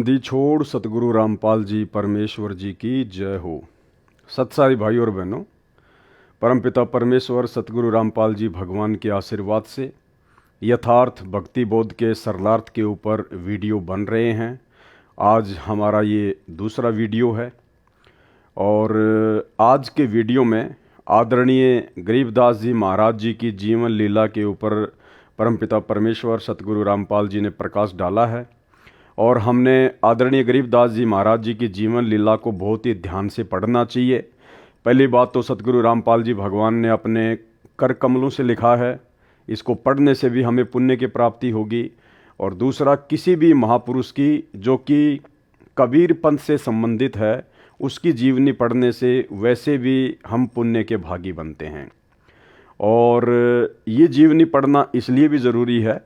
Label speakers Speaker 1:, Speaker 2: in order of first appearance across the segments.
Speaker 1: दी छोड़ सतगुरु रामपाल जी परमेश्वर जी की जय हो। सत्साई भाई और बहनों, परमपिता परमेश्वर सतगुरु रामपाल जी भगवान के आशीर्वाद से यथार्थ भक्ति बोध के सरलार्थ के ऊपर वीडियो बन रहे हैं। आज हमारा ये दूसरा वीडियो है और आज के वीडियो में आदरणीय गरीबदास जी महाराज जी की जीवन लीला के ऊपर परमपिता परमेश्वर सतगुरु रामपाल जी ने प्रकाश डाला है और हमने आदरणीय गरीबदास जी महाराज जी की जीवन लीला को बहुत ही ध्यान से पढ़ना चाहिए। पहली बात तो सतगुरु रामपाल जी भगवान ने अपने कर कमलों से लिखा है, इसको पढ़ने से भी हमें पुण्य की प्राप्ति होगी। और दूसरा, किसी भी महापुरुष की जो कि कबीर पंथ से संबंधित है उसकी जीवनी पढ़ने से वैसे भी हम पुण्य के भागी बनते हैं। और ये जीवनी पढ़ना इसलिए भी ज़रूरी है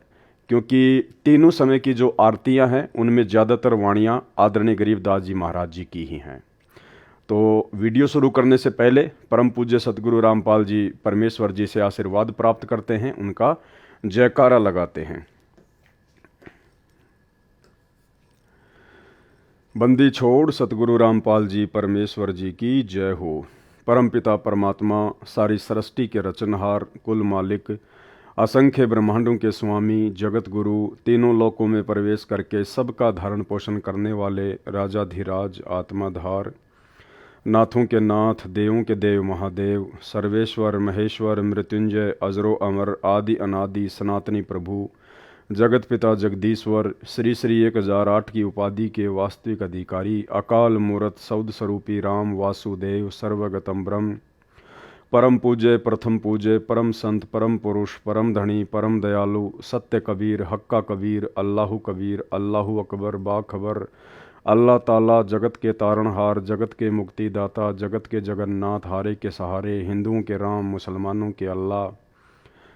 Speaker 1: क्योंकि तीनों समय की जो आरतियां हैं उनमें ज़्यादातर वाणियां आदरणीय गरीबदास जी महाराज जी की ही हैं। तो वीडियो शुरू करने से पहले परम पूज्य सतगुरु रामपाल जी परमेश्वर जी से आशीर्वाद प्राप्त करते हैं, उनका जयकारा लगाते हैं। बंदी छोड़ सतगुरु रामपाल जी परमेश्वर जी की जय हो। परमपिता परमात्मा सारी सृष्टि के रचनहार, कुल मालिक, असंख्य ब्रह्मांडों के स्वामी, जगत गुरु, तीनों लोकों में प्रवेश करके सबका धारण पोषण करने वाले राजाधिराज, आत्माधार, नाथों के नाथ, देवों के देव महादेव, सर्वेश्वर महेश्वर, मृत्युंजय, अजरो अमर, आदि अनादि सनातनी प्रभु, जगत पिता जगदीश्वर, श्री श्री 1008 की उपाधि के वास्तविक अधिकारी, अकाल मूरत सौद स्वरूपी राम वासुदेव, सर्वगतम ब्रह्म, परम पूज्य, प्रथम पूज्य, परम संत, परम पुरुष, परम धनी, परम दयालु, सत्य कबीर, हक्का कबीर, अल्लाहु कबीर, अल्लाहु अकबर, बाखबर, अल्लाह ताला, जगत के तारणहार, जगत के मुक्तिदाता, जगत के जगन्नाथ, हारे के सहारे, हिंदुओं के राम, मुसलमानों के अल्लाह,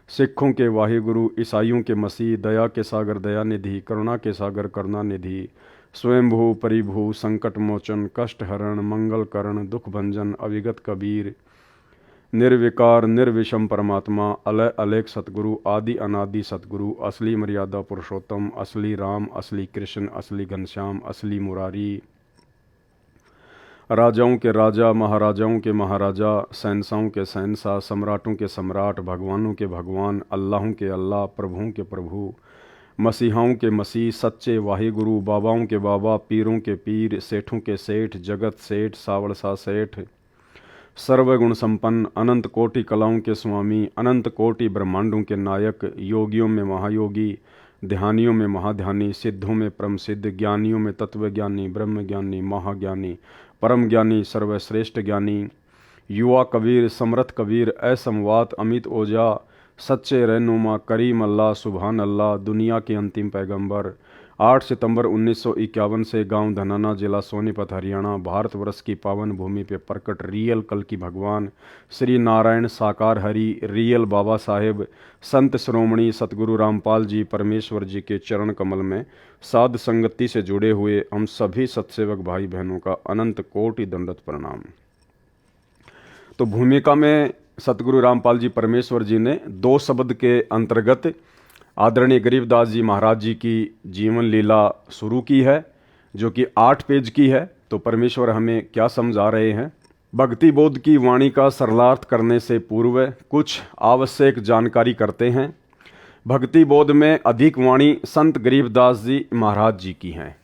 Speaker 1: सिखों के वाहिगुरु, ईसाइयों के मसीह, दया के सागर दयानिधि, करुणा के सागर करुणानिधि, स्वयंभू परिभू, संकट मोचन, कष्ट हरण, मंगल करण, दुख भंजन, अविगत कबीर, निर्विकार निर्विषम परमात्मा, अलय अलेख सतगुरु, आदि अनादि सतगुरु, असली मर्यादा पुरुषोत्तम, असली राम, असली कृष्ण, असली घनश्याम, असली मुरारी, राजाओं के राजा, महाराजाओं के महाराजा, शहंशाहों के शहंशाह, सम्राटों के सम्राट, भगवानों के भगवान, अल्लाहों के अल्लाह, प्रभुओं के प्रभु, मसीहाओं के मसीह, सच्चे वाहिगुरु, बाबाओं के बाबा, पीरों के पीर, सेठों के सेठ, जगत सेठ, सावड़सा सेठ, सर्वगुण संपन्न, अनंत कोटि कलाओं के स्वामी, अनंत कोटि ब्रह्मांडों के नायक, योगियों में महायोगी, ध्यानियों में महाध्यानी, सिद्धों में परम सिद्ध, ज्ञानियों में तत्वज्ञानी, ब्रह्म ज्ञानी, महाज्ञानी, परम ज्ञानी, सर्वश्रेष्ठ ज्ञानी, युवा कबीर, समर्थ कबीर, असमवात, अमित ओझा, सच्चे रहनुमा, करीम अल्लाह, सुभान अल्लाह, दुनिया के अंतिम पैगंबर, 8 सितंबर 1951 से गांव धनाना, जिला सोनीपत, हरियाणा, भारतवर्ष की पावन भूमि पे प्रकट रियल कल की भगवान श्री नारायण साकार हरि, रियल बाबा साहेब, संत श्रोमणी सतगुरु रामपाल जी परमेश्वर जी के चरण कमल में साध संगति से जुड़े हुए हम सभी सत्सेवक भाई बहनों का अनंत कोटि दंडवत प्रणाम। तो भूमिका में सतगुरु रामपाल जी परमेश्वर जी ने 2 शब्द के अंतर्गत आदरणीय गरीबदास जी महाराज जी की जीवन लीला शुरू की है, जो कि 8 पेज की है। तो परमेश्वर हमें क्या समझा रहे हैं? भक्ति बोध की वाणी का सरलार्थ करने से पूर्व कुछ आवश्यक जानकारी करते हैं। भक्ति बोध में अधिक वाणी संत गरीबदास जी महाराज जी की हैं।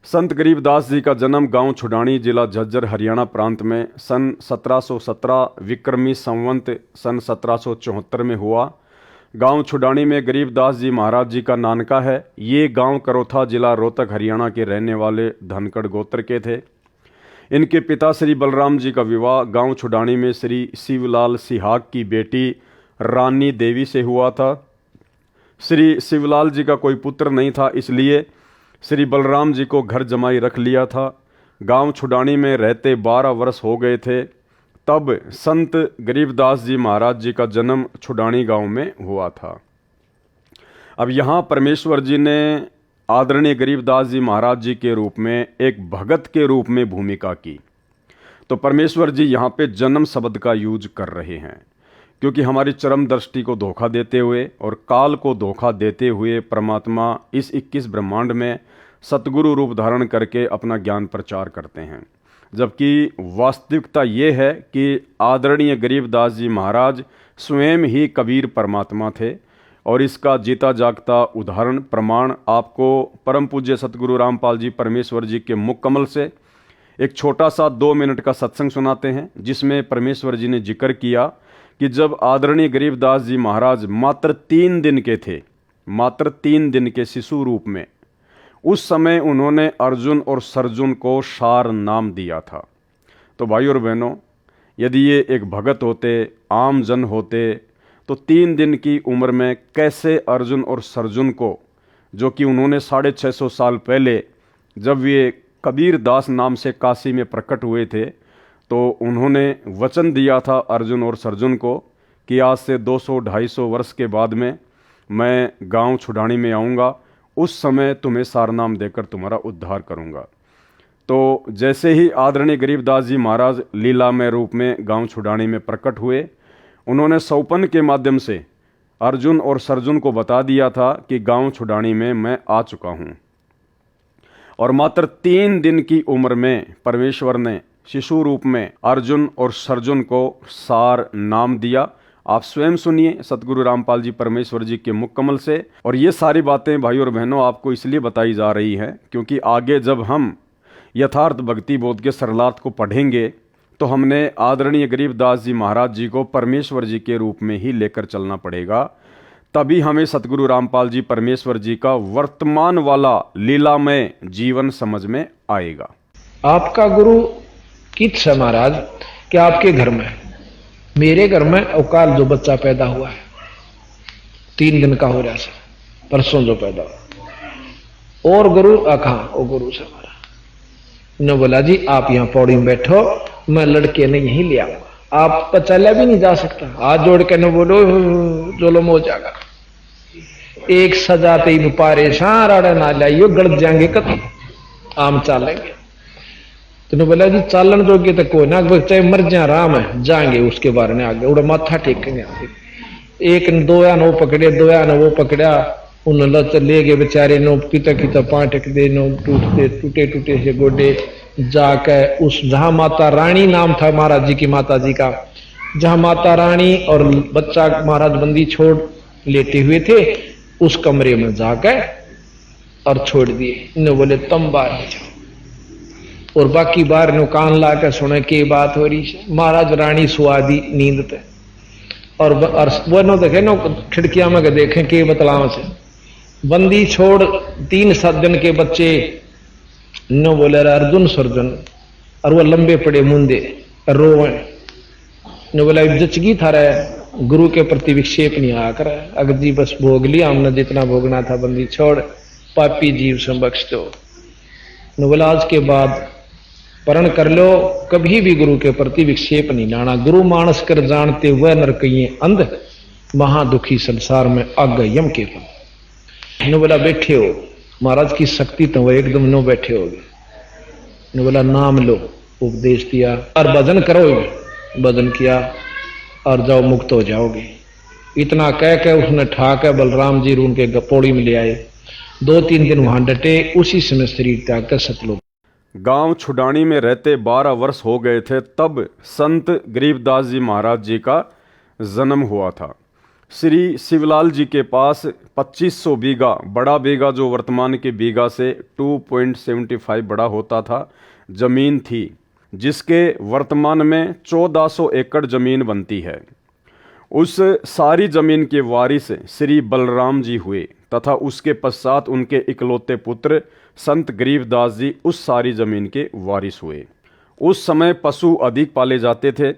Speaker 1: संत गरीबदास जी का जन्म गांव छुडानी, जिला झज्जर, हरियाणा प्रांत में सन 1717 विक्रमी संवंत सन 1774 में हुआ। गांव छुडानी में गरीबदास जी महाराज जी का नानका है। ये गांव करोथा, जिला रोहतक, हरियाणा के रहने वाले धनखड़ गोत्र के थे। इनके पिता श्री बलराम जी का विवाह गांव छुडानी में श्री शिवलाल सिहाग की बेटी रानी देवी से हुआ था। श्री शिवलाल जी का कोई पुत्र नहीं था, इसलिए श्री बलराम जी को घर जमाई रख लिया था। गांव छुडानी में रहते 12 वर्ष हो गए थे, तब संत गरीबदास जी महाराज जी का जन्म छुडानी गांव में हुआ था। अब यहाँ परमेश्वर जी ने आदरणीय गरीबदास जी महाराज जी के रूप में एक भगत के रूप में भूमिका की। तो परमेश्वर जी यहाँ पे जन्म शब्द का यूज कर रहे हैं, क्योंकि हमारी चरम दृष्टि को धोखा देते हुए और काल को धोखा देते हुए परमात्मा इस 21 ब्रह्मांड में सतगुरु रूप धारण करके अपना ज्ञान प्रचार करते हैं। जबकि वास्तविकता ये है कि आदरणीय गरीबदास जी महाराज स्वयं ही कबीर परमात्मा थे और इसका जीता जागता उदाहरण प्रमाण आपको परम पूज्य सतगुरु रामपाल जी परमेश्वर जी के मुख कमल से एक छोटा सा 2 मिनट का सत्संग सुनाते हैं, जिसमें परमेश्वर जी ने जिक्र किया कि जब आदरणीय गरीबदास जी महाराज मात्र 3 दिन के थे, मात्र 3 दिन के शिशु रूप में, उस समय उन्होंने अर्जुन और सर्जुन को सार नाम दिया था। तो भाई और बहनों, यदि ये एक भगत होते, आम जन होते, तो 3 दिन की उम्र में कैसे अर्जुन और सर्जुन को, जो कि उन्होंने 650 साल पहले जब ये कबीर दास नाम से काशी में प्रकट हुए थे, तो उन्होंने वचन दिया था अर्जुन और सर्जुन को कि आज से 200-250 वर्ष के बाद में मैं गांव छुड़ानी में आऊँगा, उस समय तुम्हें सारनाम देकर तुम्हारा उद्धार करूँगा। तो जैसे ही आदरणीय गरीबदास जी महाराज लीलामय रूप में गांव छुड़ानी में प्रकट हुए, उन्होंने सौपन के माध्यम से अर्जुन और सर्जुन को बता दिया था कि गांव छुड़ानी में मैं आ चुका हूँ। और मात्र 3 दिन की उम्र में परमेश्वर ने शिशु रूप में अर्जुन और सर्जुन को सार नाम दिया। आप स्वयं सुनिए सतगुरु रामपाल जी परमेश्वर जी के मुख कमल से। और ये सारी बातें भाई और बहनों आपको इसलिए बताई जा रही हैं क्योंकि आगे जब हम यथार्थ भक्ति बोध के सरलार्थ को पढ़ेंगे तो हमने आदरणीय गरीबदास जी महाराज जी को परमेश्वर जी के रूप में ही लेकर चलना पड़ेगा, तभी हमें सतगुरु रामपाल जी परमेश्वर जी का वर्तमान वाला लीलामय जीवन समझ में आएगा।
Speaker 2: आपका गुरु किस है महाराज कि आपके घर में, मेरे घर में अवकाल जो बच्चा पैदा हुआ है 3 दिन का हो रहा है, परसों जो पैदा हुआ, और गुरु कहाँ वो गुरु से हमारा ने बोला जी आप यहाँ पौड़ी में बैठो, मैं लड़के ने यहीं ले आऊंगा, आप तो चला भी नहीं जा सकता, हाथ जोड़ के न बोलो जोलम हो जाएगा, एक सजाते ही पारे सारा ना लाइयो गड़ जाएंगे कत आम चालेंगे। तो बोला जी चालन जोगे तो कोई ना, चाहे मर जाए आराम है, जाएंगे उसके बारे में आगे उड़ा माथा टेकेंगे आगे। एक ने 2 या 9 पकड़े, 2 या 9 वो पकड़ा, उन लत ले गए बेचारे नो किता किता पाटक दे नो टूटे टूटे से गोडे जाके उस जहां माता रानी नाम था महाराज जी की माता जी का, जहां माता रानी और बच्चा महाराज बंदी छोड़ लेटे हुए थे उस कमरे में जाकर और छोड़ दिए। इन्होंने बोले तुम बाहर जाओ, और बाकी बाहर नो कान ला के सुने के बात हो रही है। महाराज रानी सुआदी नींद पे, और वो नो देखे नो खिड़कियां में देखे के बतलाव से बंदी छोड़ 3-7 दिन के बच्चे नो बोले अर्जुन सर्जुन, और वो लंबे पड़े मुंदे रोवे नो बोला जचगी था रहे गुरु के प्रति विक्षेप नहीं आ कर, अगर जी बस भोग लिया हमने जितना भोगना था, बंदी छोड़ पापी जीव से बख्श दो। नो बोला आज के बाद प्रण कर लो, कभी भी गुरु के प्रति विक्षेप नहीं लाना, गुरु मानस कर जानते वह नरकइये अंध, महादुखी संसार में आग यम के फल। नो बोला बैठे हो, महाराज की शक्ति तो वो एकदम नो बैठे हो गए। नो बोला नाम लो, उपदेश दिया, और भजन करोगे, भजन किया और जाओ मुक्त हो जाओगे। इतना कह के उसने ठाक बलराम जी उनके पौड़ी में ले आए, 2-3 दिन वहां डटे, उसी समय शरीर त्याग कर सतलोक।
Speaker 1: गांव छुड़ानी में रहते 12 वर्ष हो गए थे तब संत गरीबदास जी महाराज जी का जन्म हुआ था। श्री शिवलाल जी के पास 2500 बीघा, बड़ा बीघा जो वर्तमान के बीघा से 2.75 बड़ा होता था, जमीन थी, जिसके वर्तमान में 1400 एकड़ जमीन बनती है। उस सारी जमीन के वारिस श्री बलराम जी हुए तथा उसके पश्चात उनके इकलौते पुत्र संत गरीबदास जी उस सारी जमीन के वारिस हुए। उस समय पशु अधिक पाले जाते थे,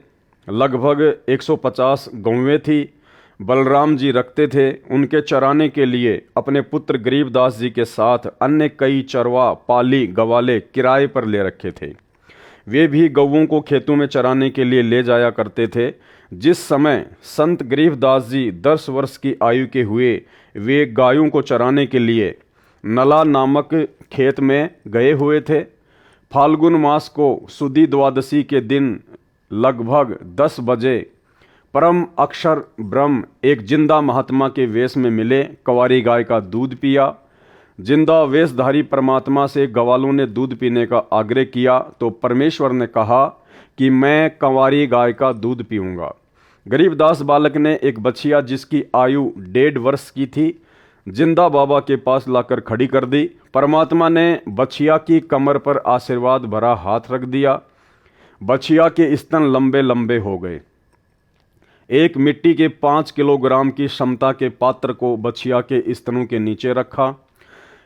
Speaker 1: लगभग 150 गौवें थी। बलराम जी रखते थे, उनके चराने के लिए अपने पुत्र गरीबदास जी के साथ अन्य कई चरवा, पाली, गवाले किराए पर ले रखे थे। वे भी गौवों को खेतों में चराने के लिए ले जाया करते थे। जिस समय संत गरीबदास जी 10 वर्ष की आयु के हुए, वे गायों को चराने के लिए नला नामक खेत में गए हुए थे। फाल्गुन मास को सुदी द्वादशी के दिन लगभग 10 बजे परम अक्षर ब्रह्म एक जिंदा महात्मा के वेश में मिले, कंवारी गाय का दूध पिया। जिंदा वेशधारी परमात्मा से ग्वालों ने दूध पीने का आग्रह किया तो परमेश्वर ने कहा कि मैं कंवारी गाय का दूध पीऊंगा। गरीबदास बालक ने एक बछिया जिसकी आयु 1.5 वर्ष की थी जिंदा बाबा के पास लाकर खड़ी कर दी। परमात्मा ने बछिया की कमर पर आशीर्वाद भरा हाथ रख दिया। बछिया के स्तन लंबे लंबे हो गए। एक मिट्टी के 5 किलोग्राम की क्षमता के पात्र को बछिया के स्तनों के नीचे रखा।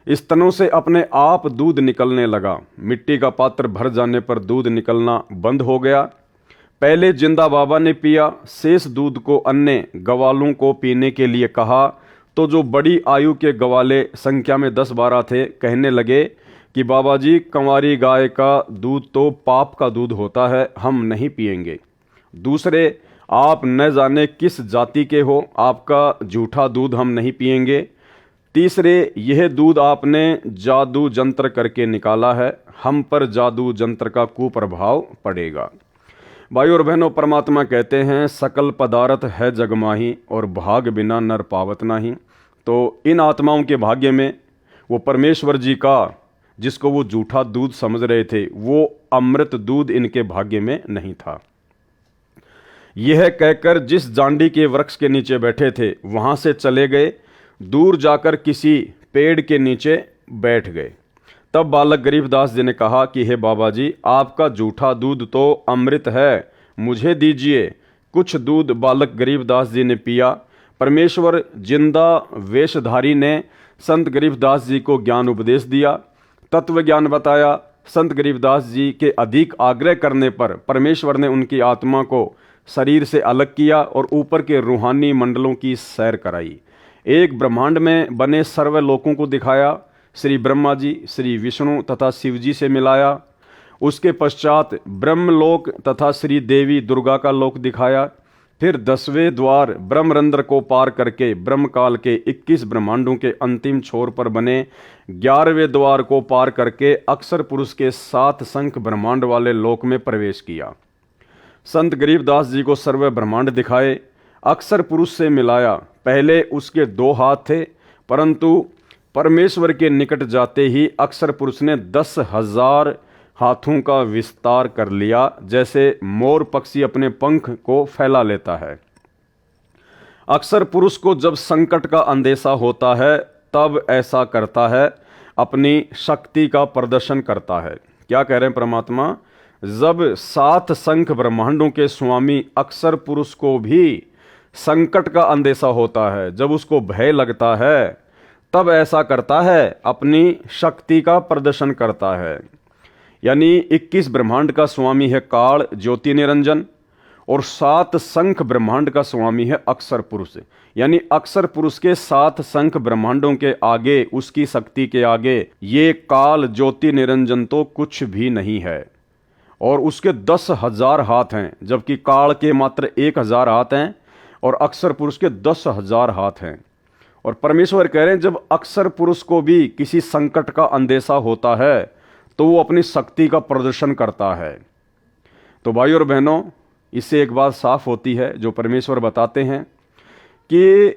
Speaker 1: स्तनों से अपने आप दूध निकलने लगा। मिट्टी का पात्र भर जाने पर दूध निकलना बंद हो गया। पहले जिंदा बाबा ने पिया, शेष दूध को अन्य ग्वालों को पीने के लिए कहा तो जो बड़ी आयु के ग्वाले संख्या में 10-12 थे कहने लगे कि बाबा जी, कंवारी गाय का दूध तो पाप का दूध होता है, हम नहीं पिएंगे। दूसरे, आप न जाने किस जाति के हो, आपका झूठा दूध हम नहीं पिएंगे। तीसरे, यह दूध आपने जादू जंत्र करके निकाला है, हम पर जादू जंत्र का कुप्रभाव पड़ेगा। भाई और बहनों, परमात्मा कहते हैं सकल पदार्थ है जगमाही और भाग बिना नर पावत नाही। तो इन आत्माओं के भाग्य में वो परमेश्वर जी का, जिसको वो झूठा दूध समझ रहे थे, वो अमृत दूध इनके भाग्य में नहीं था। यह कहकर जिस जांडी के वृक्ष के नीचे बैठे थे वहां से चले गए, दूर जाकर किसी पेड़ के नीचे बैठ गए। तब बालक गरीबदास जी ने कहा कि हे बाबा जी, आपका झूठा दूध तो अमृत है, मुझे दीजिए। कुछ दूध बालक गरीबदास जी ने पिया। परमेश्वर जिंदा वेशधारी ने संत गरीबदास जी को ज्ञान उपदेश दिया, तत्व ज्ञान बताया। संत गरीबदास जी के अधिक आग्रह करने पर परमेश्वर ने उनकी आत्मा को शरीर से अलग किया और ऊपर के रूहानी मंडलों की सैर कराई। एक ब्रह्मांड में बने सर्वलोकों को दिखाया। श्री ब्रह्मा जी, श्री विष्णु तथा शिव जी से मिलाया। उसके पश्चात ब्रह्मलोक तथा श्री देवी दुर्गा का लोक दिखाया। फिर 10वें द्वार ब्रह्मरंध्र को पार करके ब्रह्मकाल के 21 ब्रह्मांडों के अंतिम छोर पर बने 11वें द्वार को पार करके अक्षर पुरुष के 7 संख ब्रह्मांड वाले लोक में प्रवेश किया। संत गरीबदास जी को सर्व ब्रह्मांड दिखाए, अक्षर पुरुष से मिलाया। पहले उसके 2 हाथ थे, परंतु परमेश्वर के निकट जाते ही अक्षर पुरुष ने 10,000 हाथों का विस्तार कर लिया, जैसे मोर पक्षी अपने पंख को फैला लेता है। अक्षर पुरुष को जब संकट का अंदेशा होता है तब ऐसा करता है, अपनी शक्ति का प्रदर्शन करता है। क्या कह रहे हैं परमात्मा? जब 7 संख ब्रह्मांडों के स्वामी अक्षर पुरुष को भी संकट का अंदेशा होता है, जब उसको भय लगता है, तब ऐसा करता है, अपनी शक्ति का प्रदर्शन करता है। यानी 21 ब्रह्मांड का स्वामी है काल ज्योति निरंजन और 7 संख ब्रह्मांड का स्वामी है अक्षर पुरुष। यानी अक्षर पुरुष के 7 संख ब्रह्मांडों के आगे, उसकी शक्ति के आगे ये काल ज्योति निरंजन तो कुछ भी नहीं है। और उसके 10,000 हाथ हैं, जबकि काल के मात्र 1,000 हाथ हैं और अक्षर पुरुष के 10,000 हाथ हैं। और परमेश्वर कह रहे हैं जब अक्षर पुरुष को भी किसी संकट का अंदेशा होता है तो वो अपनी शक्ति का प्रदर्शन करता है। तो भाई और बहनों, इससे एक बात साफ होती है जो परमेश्वर बताते हैं कि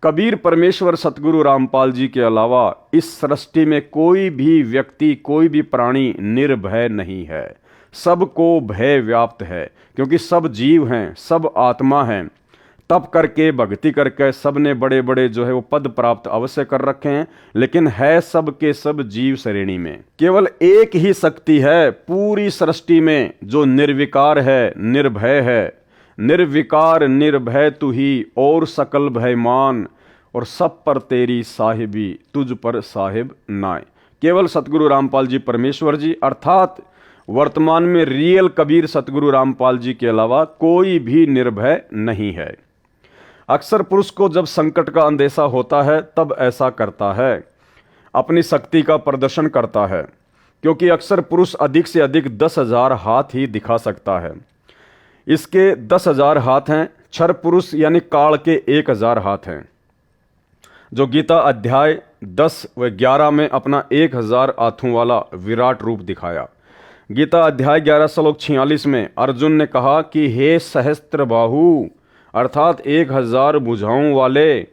Speaker 1: कबीर परमेश्वर सतगुरु रामपाल जी के अलावा इस सृष्टि में कोई भी व्यक्ति, कोई भी प्राणी निर्भय नहीं है। सबको भय व्याप्त है, क्योंकि सब जीव हैं, सब आत्मा हैं। तप करके, भक्ति करके सब ने बड़े बड़े जो है वो पद प्राप्त अवश्य कर रखे हैं, लेकिन है सब के सब जीव श्रेणी में केवल एक ही शक्ति है पूरी सृष्टि में जो निर्विकार है, निर्भय है। निर्विकार निर्भय तू ही और सकल भयमान, और सब पर तेरी साहिबी, तुझ पर साहिब नाय। केवल सतगुरु रामपाल जी परमेश्वर जी, अर्थात वर्तमान में रियल कबीर सतगुरु रामपाल जी के अलावा कोई भी निर्भय नहीं है। अक्षर पुरुष को जब संकट का अंदेशा होता है तब ऐसा करता है, अपनी शक्ति का प्रदर्शन करता है, क्योंकि अक्षर पुरुष अधिक से अधिक 10,000 हाथ ही दिखा सकता है। इसके 10,000 हाथ हैं। क्षर पुरुष यानी काल के 1,000 हाथ हैं, जो गीता अध्याय 10 व 11 में अपना 1,000 हाथों वाला विराट रूप दिखाया। गीता अध्याय 11 श्लोक 46 में अर्जुन ने कहा कि हे सहस्त्र बाहु, अर्थात 1,000 भुजाओं वाले,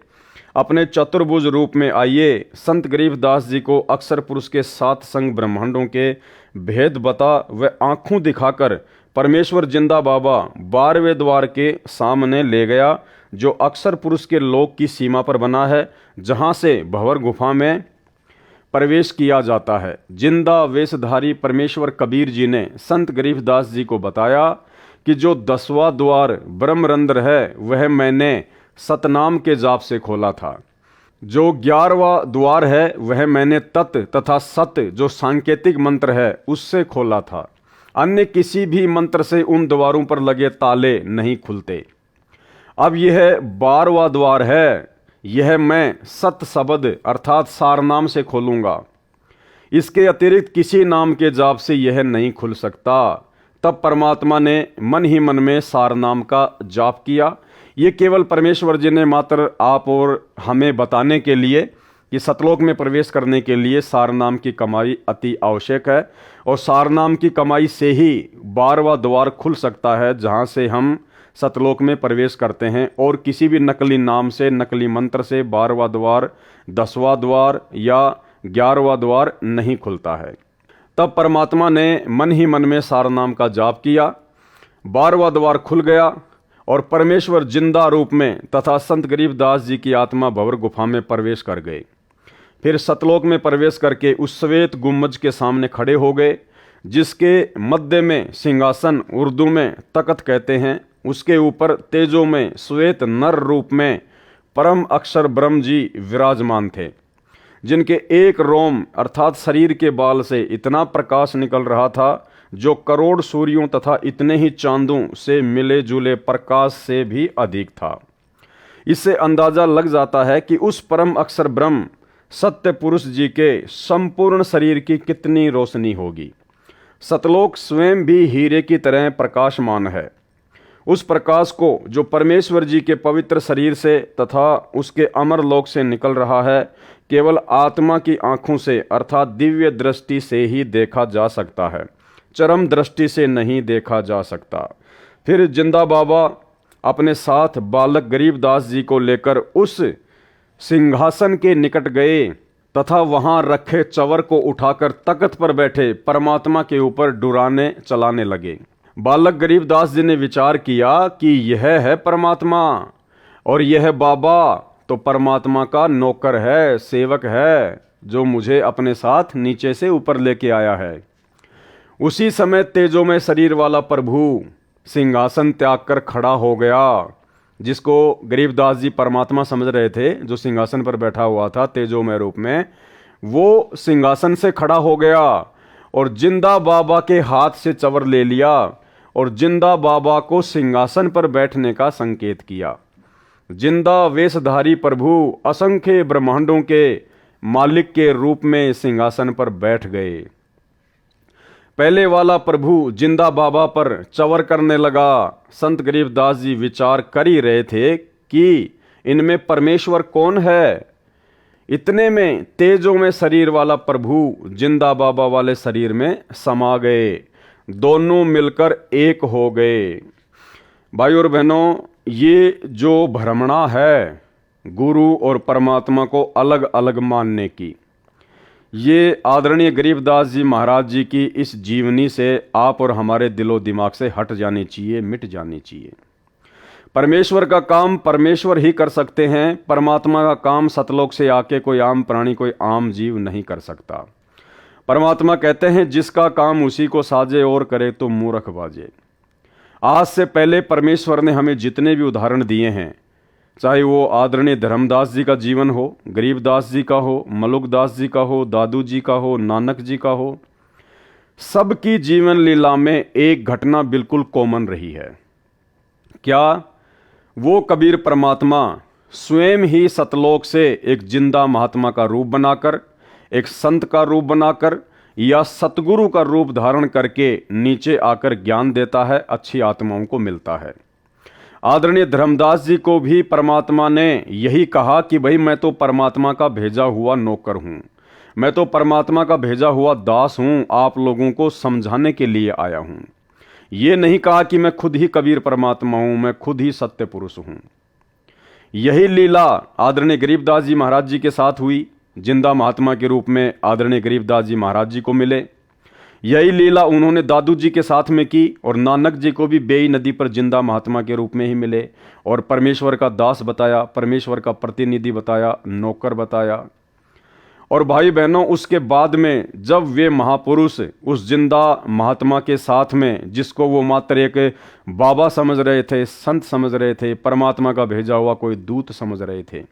Speaker 1: अपने चतुर्भुज रूप में आइए। संत गरीबदास जी को अक्षर पुरुष के सात संग ब्रह्मांडों के भेद बता व आंखों दिखाकर परमेश्वर जिंदा बाबा 12वें द्वार के सामने ले गया, जो अक्षर पुरुष के लोक की सीमा पर बना है, जहां से भंवर गुफा में प्रवेश किया जाता है। जिंदा वेशधारी परमेश्वर कबीर जी ने संत गरीबदास जी को बताया कि जो 10वां द्वार ब्रह्मरंध्र है वह मैंने सतनाम के जाप से खोला था। जो 11वां द्वार है वह मैंने तत् तथा सत जो सांकेतिक मंत्र है उससे खोला था। अन्य किसी भी मंत्र से उन द्वारों पर लगे ताले नहीं खुलते। अब यह 12वां द्वार है, यह मैं सत शब्द अर्थात सार नाम से खोलूंगा। इसके अतिरिक्त किसी नाम के जाप से यह नहीं खुल सकता। तब परमात्मा ने मन ही मन में सार नाम का जाप किया। ये केवल परमेश्वर जी ने मात्र आप और हमें बताने के लिए कि सतलोक में प्रवेश करने के लिए सार नाम की कमाई अति आवश्यक है, और सार नाम की कमाई से ही 12वां द्वार खुल सकता है, जहाँ से हम सतलोक में प्रवेश करते हैं। और किसी भी नकली नाम से, नकली मंत्र से 12वां द्वार, 10वां द्वार या 11वां द्वार नहीं खुलता है। तब परमात्मा ने मन ही मन में सार नाम का जाप किया, 12वां द्वार खुल गया और परमेश्वर जिंदा रूप में तथा संत गरीबदास जी की आत्मा भंवर गुफा में प्रवेश कर गए। फिर सतलोक में प्रवेश करके उस श्वेत गुम्बज के सामने खड़े हो गए, जिसके मध्य में सिंहासन, उर्दू में तख्त कहते हैं, उसके ऊपर तेजो में श्वेत नर रूप में परम अक्षर ब्रह्म जी विराजमान थे, जिनके एक रोम अर्थात शरीर के बाल से इतना प्रकाश निकल रहा था जो करोड़ सूर्यों तथा इतने ही चांदों से मिले जुले प्रकाश से भी अधिक था। इससे अंदाजा लग जाता है कि उस परम अक्षर ब्रह्म सत्य पुरुष जी के संपूर्ण शरीर की कितनी रोशनी होगी। सतलोक स्वयं भी हीरे की तरह प्रकाशमान है। उस प्रकाश को जो परमेश्वर जी के पवित्र शरीर से तथा उसके अमर लोक से निकल रहा है, केवल आत्मा की आंखों से अर्थात दिव्य दृष्टि से ही देखा जा सकता है, चरम दृष्टि से नहीं देखा जा सकता। फिर जिंदा बाबा अपने साथ बालक गरीबदास जी को लेकर उस सिंहासन के निकट गए तथा वहां रखे चवर को उठाकर तख्त पर बैठे परमात्मा के ऊपर डुराने चलाने लगे। बालक गरीबदास जी ने विचार किया कि यह है परमात्मा और यह बाबा तो परमात्मा का नौकर है, सेवक है, जो मुझे अपने साथ नीचे से ऊपर लेके आया है। उसी समय तेजो में शरीर वाला प्रभु सिंहासन त्याग कर खड़ा हो गया, जिसको गरीबदास जी परमात्मा समझ रहे थे, जो सिंहासन पर बैठा हुआ था तेजोमय रूप में, वो सिंहासन से खड़ा हो गया और जिंदा बाबा के हाथ से चवर ले लिया और जिंदा बाबा को सिंहासन पर बैठने का संकेत किया। जिंदा वेशधारी प्रभु असंख्य ब्रह्मांडों के मालिक के रूप में सिंहासन पर बैठ गए। पहले वाला प्रभु जिंदा बाबा पर चवर करने लगा। संत गरीबदास जी विचार कर ही रहे थे कि इनमें परमेश्वर कौन है। इतने में तेजों में शरीर वाला प्रभु जिंदा बाबा वाले शरीर में समा गए, दोनों मिलकर एक हो गए। भाई और बहनों, ये जो भ्रमणा है गुरु और परमात्मा को अलग अलग मानने की, ये आदरणीय गरीबदास जी महाराज जी की इस जीवनी से आप और हमारे दिलो दिमाग से हट जानी चाहिए, मिट जानी चाहिए। परमेश्वर का काम परमेश्वर ही कर सकते हैं। परमात्मा का काम सतलोक से आके कोई आम प्राणी, कोई आम जीव नहीं कर सकता। परमात्मा कहते हैं जिसका काम उसी को साजे और करे तो मूर्ख बाजे। आज से पहले परमेश्वर ने हमें जितने भी उदाहरण दिए हैं, चाहे वो आदरणीय धर्मदास जी का जीवन हो, गरीबदास जी का हो, मलुकदास जी का हो, दादू जी का हो, नानक जी का हो, सबकी जीवन लीला में एक घटना बिल्कुल कॉमन रही है। क्या? वो कबीर परमात्मा स्वयं ही सतलोक से एक जिंदा महात्मा का रूप बनाकर, एक संत का रूप बनाकर या सतगुरु का रूप धारण करके नीचे आकर ज्ञान देता है, अच्छी आत्माओं को मिलता है। आदरणीय धर्मदास जी को भी परमात्मा ने यही कहा कि भाई मैं तो परमात्मा का भेजा हुआ नौकर हूँ, मैं तो परमात्मा का भेजा हुआ दास हूँ, आप लोगों को समझाने के लिए आया हूँ। ये नहीं कहा कि मैं खुद ही कबीर परमात्मा हूँ, मैं खुद ही सत्य पुरुष हूँ। यही लीला आदरणीय गरीबदास जी महाराज जी के साथ हुई। जिंदा महात्मा के रूप में आदरणीय गरीबदास जी महाराज जी को मिले। यही लीला उन्होंने दादू जी के साथ में की और नानक जी को भी बेई नदी पर जिंदा महात्मा के रूप में ही मिले और परमेश्वर का दास बताया, परमेश्वर का प्रतिनिधि बताया, नौकर बताया। और भाई बहनों, उसके बाद में जब वे महापुरुष उस जिंदा महात्मा के साथ में, जिसको वो मात्र एक बाबा समझ रहे थे, संत समझ रहे थे, परमात्मा का भेजा हुआ कोई दूत समझ रहे थे,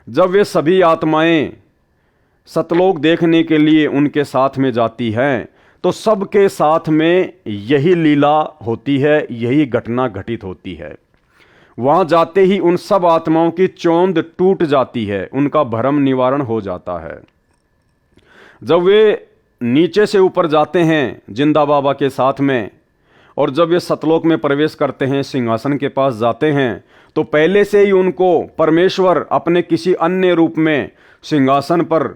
Speaker 1: जब वे सभी आत्माएं सतलोक देखने के लिए उनके साथ में जाती हैं, तो सबके साथ में यही लीला होती है, यही घटना घटित होती है। वहां जाते ही उन सब आत्माओं की चौंध टूट जाती है, उनका भ्रम निवारण हो जाता है। जब वे नीचे से ऊपर जाते हैं जिंदा बाबा के साथ में, और जब वे सतलोक में प्रवेश करते हैं, सिंहासन के पास जाते हैं, तो पहले से ही उनको परमेश्वर अपने किसी अन्य रूप में सिंहासन पर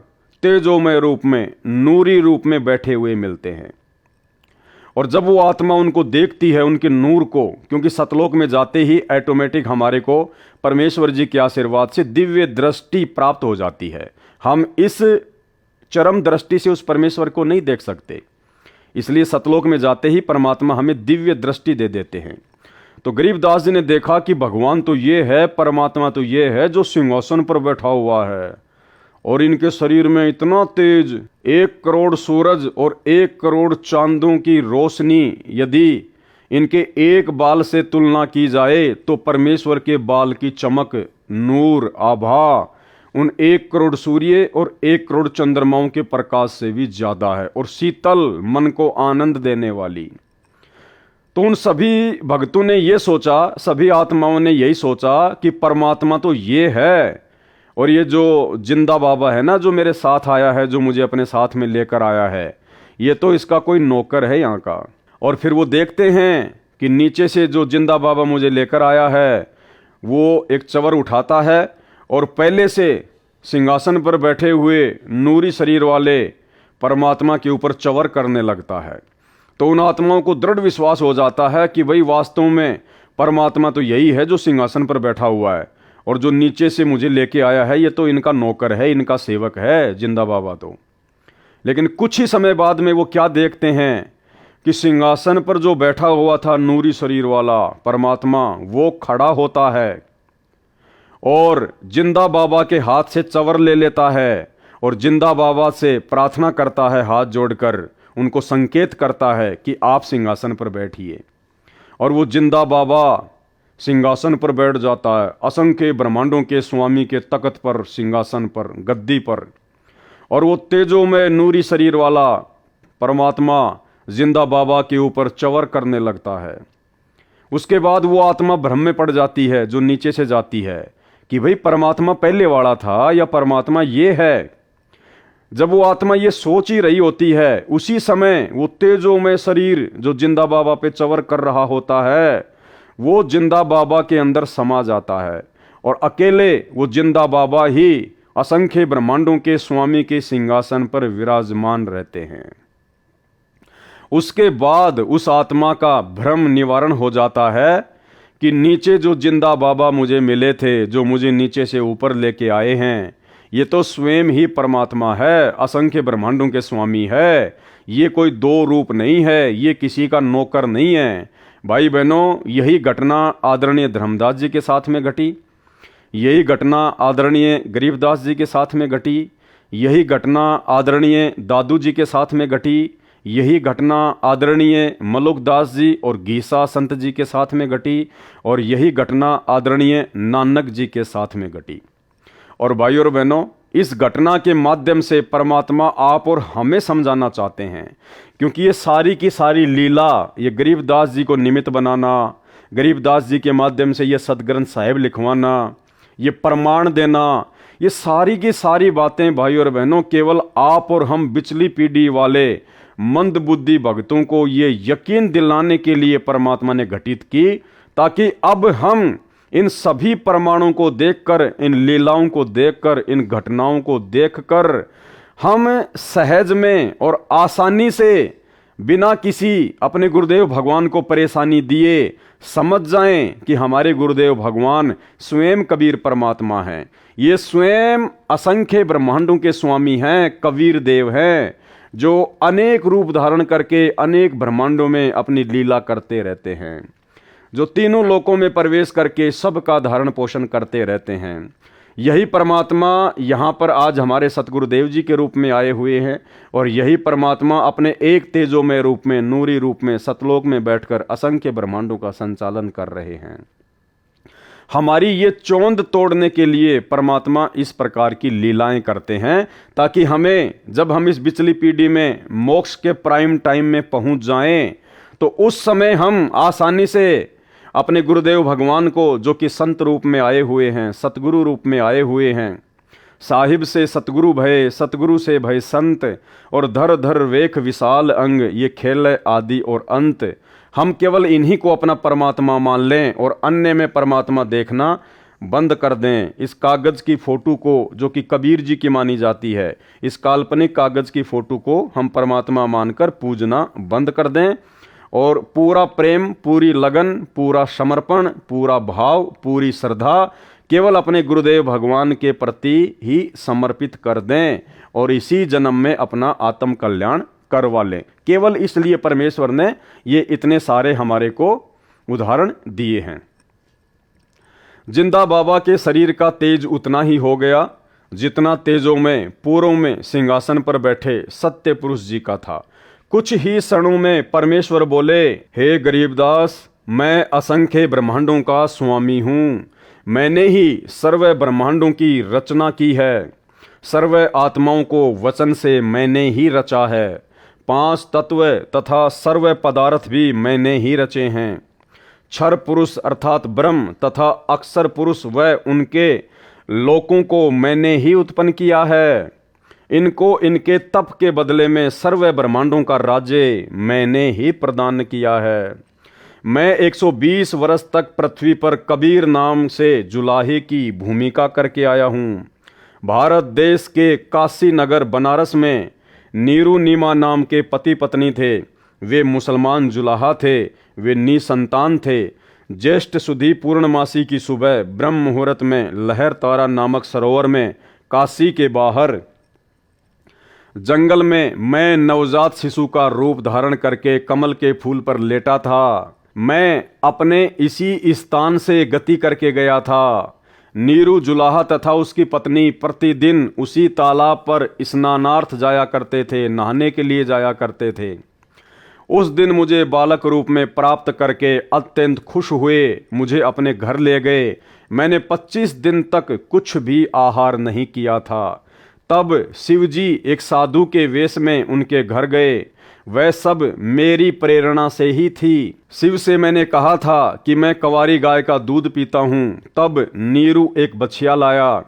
Speaker 1: तेजोमय रूप में, नूरी रूप में बैठे हुए मिलते हैं। और जब वो आत्मा उनको देखती है, उनके नूर को, क्योंकि सतलोक में जाते ही ऑटोमेटिक हमारे को परमेश्वर जी के आशीर्वाद से दिव्य दृष्टि प्राप्त हो जाती है। हम इस चरम दृष्टि से उस परमेश्वर को नहीं देख सकते, इसलिए सतलोक में जाते ही परमात्मा हमें दिव्य दृष्टि दे देते हैं। तो गरीबदास जी ने देखा कि भगवान तो ये है, परमात्मा तो ये है जो सिंहासन पर बैठा हुआ है, और इनके शरीर में इतना तेज, 1 करोड़ सूरज और 1 करोड़ चांदों की रोशनी यदि इनके एक बाल से तुलना की जाए, तो परमेश्वर के बाल की चमक, नूर, आभा उन 1 करोड़ सूर्य और 1 करोड़ चंद्रमाओं के प्रकाश से भी ज्यादा है, और शीतल, मन को आनंद देने वाली। तो उन सभी भक्तों ने ये सोचा, सभी आत्माओं ने यही सोचा कि परमात्मा तो ये है, और ये जो जिंदा बाबा है ना, जो मेरे साथ आया है, जो मुझे अपने साथ में लेकर आया है, ये तो इसका कोई नौकर है यहाँ का। और फिर वो देखते हैं कि नीचे से जो जिंदा बाबा मुझे लेकर आया है, वो एक चवर उठाता है और पहले से सिंहासन पर बैठे हुए नूरी शरीर वाले परमात्मा के ऊपर चवर करने लगता है। तो उन आत्माओं को दृढ़ विश्वास हो जाता है कि भाई वास्तव में परमात्मा तो यही है जो सिंहासन पर बैठा हुआ है, और जो नीचे से मुझे लेके आया है ये तो इनका नौकर है, इनका सेवक है जिंदा बाबा तो। लेकिन कुछ ही समय बाद में वो क्या देखते हैं कि सिंहासन पर जो बैठा हुआ था नूरी शरीर वाला परमात्मा, वो खड़ा होता है और जिंदा बाबा के हाथ से चवर ले लेता है और जिंदा बाबा से प्रार्थना करता है, हाथ जोड़कर उनको संकेत करता है कि आप सिंहासन पर बैठिए। और वो जिंदा बाबा सिंहासन पर बैठ जाता है, असंख्य ब्रह्मांडों के स्वामी के तख्त पर, सिंहासन पर, गद्दी पर। और वो तेजोमय नूरी शरीर वाला परमात्मा जिंदा बाबा के ऊपर चवर करने लगता है। उसके बाद वो आत्मा भ्रम में पड़ जाती है, जो नीचे से जाती है, कि भाई परमात्मा पहले वाला था या परमात्मा ये है। जब वो आत्मा ये सोच ही रही होती है, उसी समय वो तेजोमय शरीर जो जिंदा बाबा पे चवर कर रहा होता है, वो जिंदा बाबा के अंदर समा जाता है, और अकेले वो जिंदा बाबा ही असंख्य ब्रह्मांडों के स्वामी के सिंहासन पर विराजमान रहते हैं। उसके बाद उस आत्मा का भ्रम निवारण हो जाता है कि नीचे जो जिंदा बाबा मुझे मिले थे, जो मुझे नीचे से ऊपर लेके आए हैं, ये तो स्वयं ही परमात्मा है, असंख्य ब्रह्मांडों के स्वामी है। ये कोई 2 रूप नहीं है, ये किसी का नौकर नहीं है। भाई बहनों, यही घटना आदरणीय धर्मदास जी के साथ में घटी, यही घटना आदरणीय गरीबदास जी के साथ में घटी, यही घटना आदरणीय दादू जी के साथ में घटी, यही घटना आदरणीय मलुकदास जी और गीसा संत जी के साथ में घटी, और यही घटना आदरणीय नानक जी के साथ में घटी। और भाई और बहनों, इस घटना के माध्यम से परमात्मा आप और हमें समझाना चाहते हैं, क्योंकि ये सारी की सारी लीला, ये गरीबदास जी को निमित्त बनाना, गरीबदास जी के माध्यम से ये सदग्रंथ साहिब लिखवाना, ये प्रमाण देना, ये सारी की सारी बातें भाई और बहनों केवल आप और हम बिचली पीढ़ी वाले मंद बुद्धि भक्तों को ये यकीन दिलाने के लिए परमात्मा ने घटित की, ताकि अब हम इन सभी प्रमाणों को देखकर, इन लीलाओं को देखकर, इन घटनाओं को देखकर हम सहज में और आसानी से, बिना किसी अपने गुरुदेव भगवान को परेशानी दिए, समझ जाएं कि हमारे गुरुदेव भगवान स्वयं कबीर परमात्मा हैं। ये स्वयं असंख्य ब्रह्मांडों के स्वामी हैं, कबीर देव हैं, जो अनेक रूप धारण करके अनेक ब्रह्मांडों में अपनी लीला करते रहते हैं, जो तीनों लोकों में प्रवेश करके सबका धारण पोषण करते रहते हैं। यही परमात्मा यहाँ पर आज हमारे सतगुरुदेव जी के रूप में आए हुए हैं, और यही परमात्मा अपने एक तेजोमय रूप में, नूरी रूप में, सतलोक में बैठकर असंख्य ब्रह्मांडों का संचालन कर रहे हैं। हमारी ये चौंध तोड़ने के लिए परमात्मा इस प्रकार की लीलाएं करते हैं, ताकि हमें, जब हम इस बिचली पीढ़ी में मोक्ष के प्राइम टाइम में पहुंच जाएं, तो उस समय हम आसानी से अपने गुरुदेव भगवान को, जो कि संत रूप में आए हुए हैं, सतगुरु रूप में आए हुए हैं, साहिब से सतगुरु भय, सतगुरु से भय संत, और धर धर वेख विशाल अंग, ये खेल आदि और अंत, हम केवल इन्हीं को अपना परमात्मा मान लें और अन्य में परमात्मा देखना बंद कर दें। इस कागज़ की फ़ोटो को, जो कि कबीर जी की मानी जाती है, इस काल्पनिक कागज़ की फ़ोटो को हम परमात्मा मानकर पूजना बंद कर दें, और पूरा प्रेम, पूरी लगन, पूरा समर्पण, पूरा भाव, पूरी श्रद्धा केवल अपने गुरुदेव भगवान के प्रति ही समर्पित कर दें, और इसी जन्म में अपना आत्म कल्याण करवा लें। केवल इसलिए परमेश्वर ने ये इतने सारे हमारे को उदाहरण दिए हैं। जिंदा बाबा के शरीर का तेज उतना ही हो गया जितना तेजों में पूर्व में सिंहासन पर बैठे सत्य पुरुष जी का था। कुछ ही क्षणों में परमेश्वर बोले, हे गरीबदास, मैं असंख्य ब्रह्मांडों का स्वामी हूँ। मैंने ही सर्व ब्रह्मांडों की रचना की है। सर्व आत्माओं को वचन से मैंने ही रचा है। 5 तत्व तथा सर्व पदार्थ भी मैंने ही रचे हैं। क्षर पुरुष अर्थात ब्रह्म तथा अक्षर पुरुष व उनके लोकों को मैंने ही उत्पन्न किया है। इनको इनके तप के बदले में सर्व ब्रह्मांडों का राज्य मैंने ही प्रदान किया है। मैं 120 वर्ष तक पृथ्वी पर कबीर नाम से जुलाहे की भूमिका करके आया हूँ। भारत देश के काशी नगर बनारस में नीरू नीमा नाम के पति पत्नी थे। वे मुसलमान जुलाहा थे। वे निसंतान थे। ज्येष्ठ सुधी पूर्णमासी की सुबह ब्रह्म मुहूर्त में लहर तारा नामक सरोवर में काशी के बाहर जंगल में मैं नवजात शिशु का रूप धारण करके कमल के फूल पर लेटा था। मैं अपने इसी स्थान से गति करके गया था। नीरू जुलाहा तथा उसकी पत्नी प्रतिदिन उसी तालाब पर स्नानार्थ जाया करते थे, नहाने के लिए जाया करते थे। उस दिन मुझे बालक रूप में प्राप्त करके अत्यंत खुश हुए मुझे अपने घर ले गए। मैंने 25 दिन तक कुछ भी आहार नहीं किया था। तब शिवजी एक साधु के वेश में उनके घर गए। वह सब मेरी प्रेरणा से ही थी। शिव से मैंने कहा था कि मैं कंवारी गाय का दूध पीता हूँ। तब नीरू एक बछिया लाया।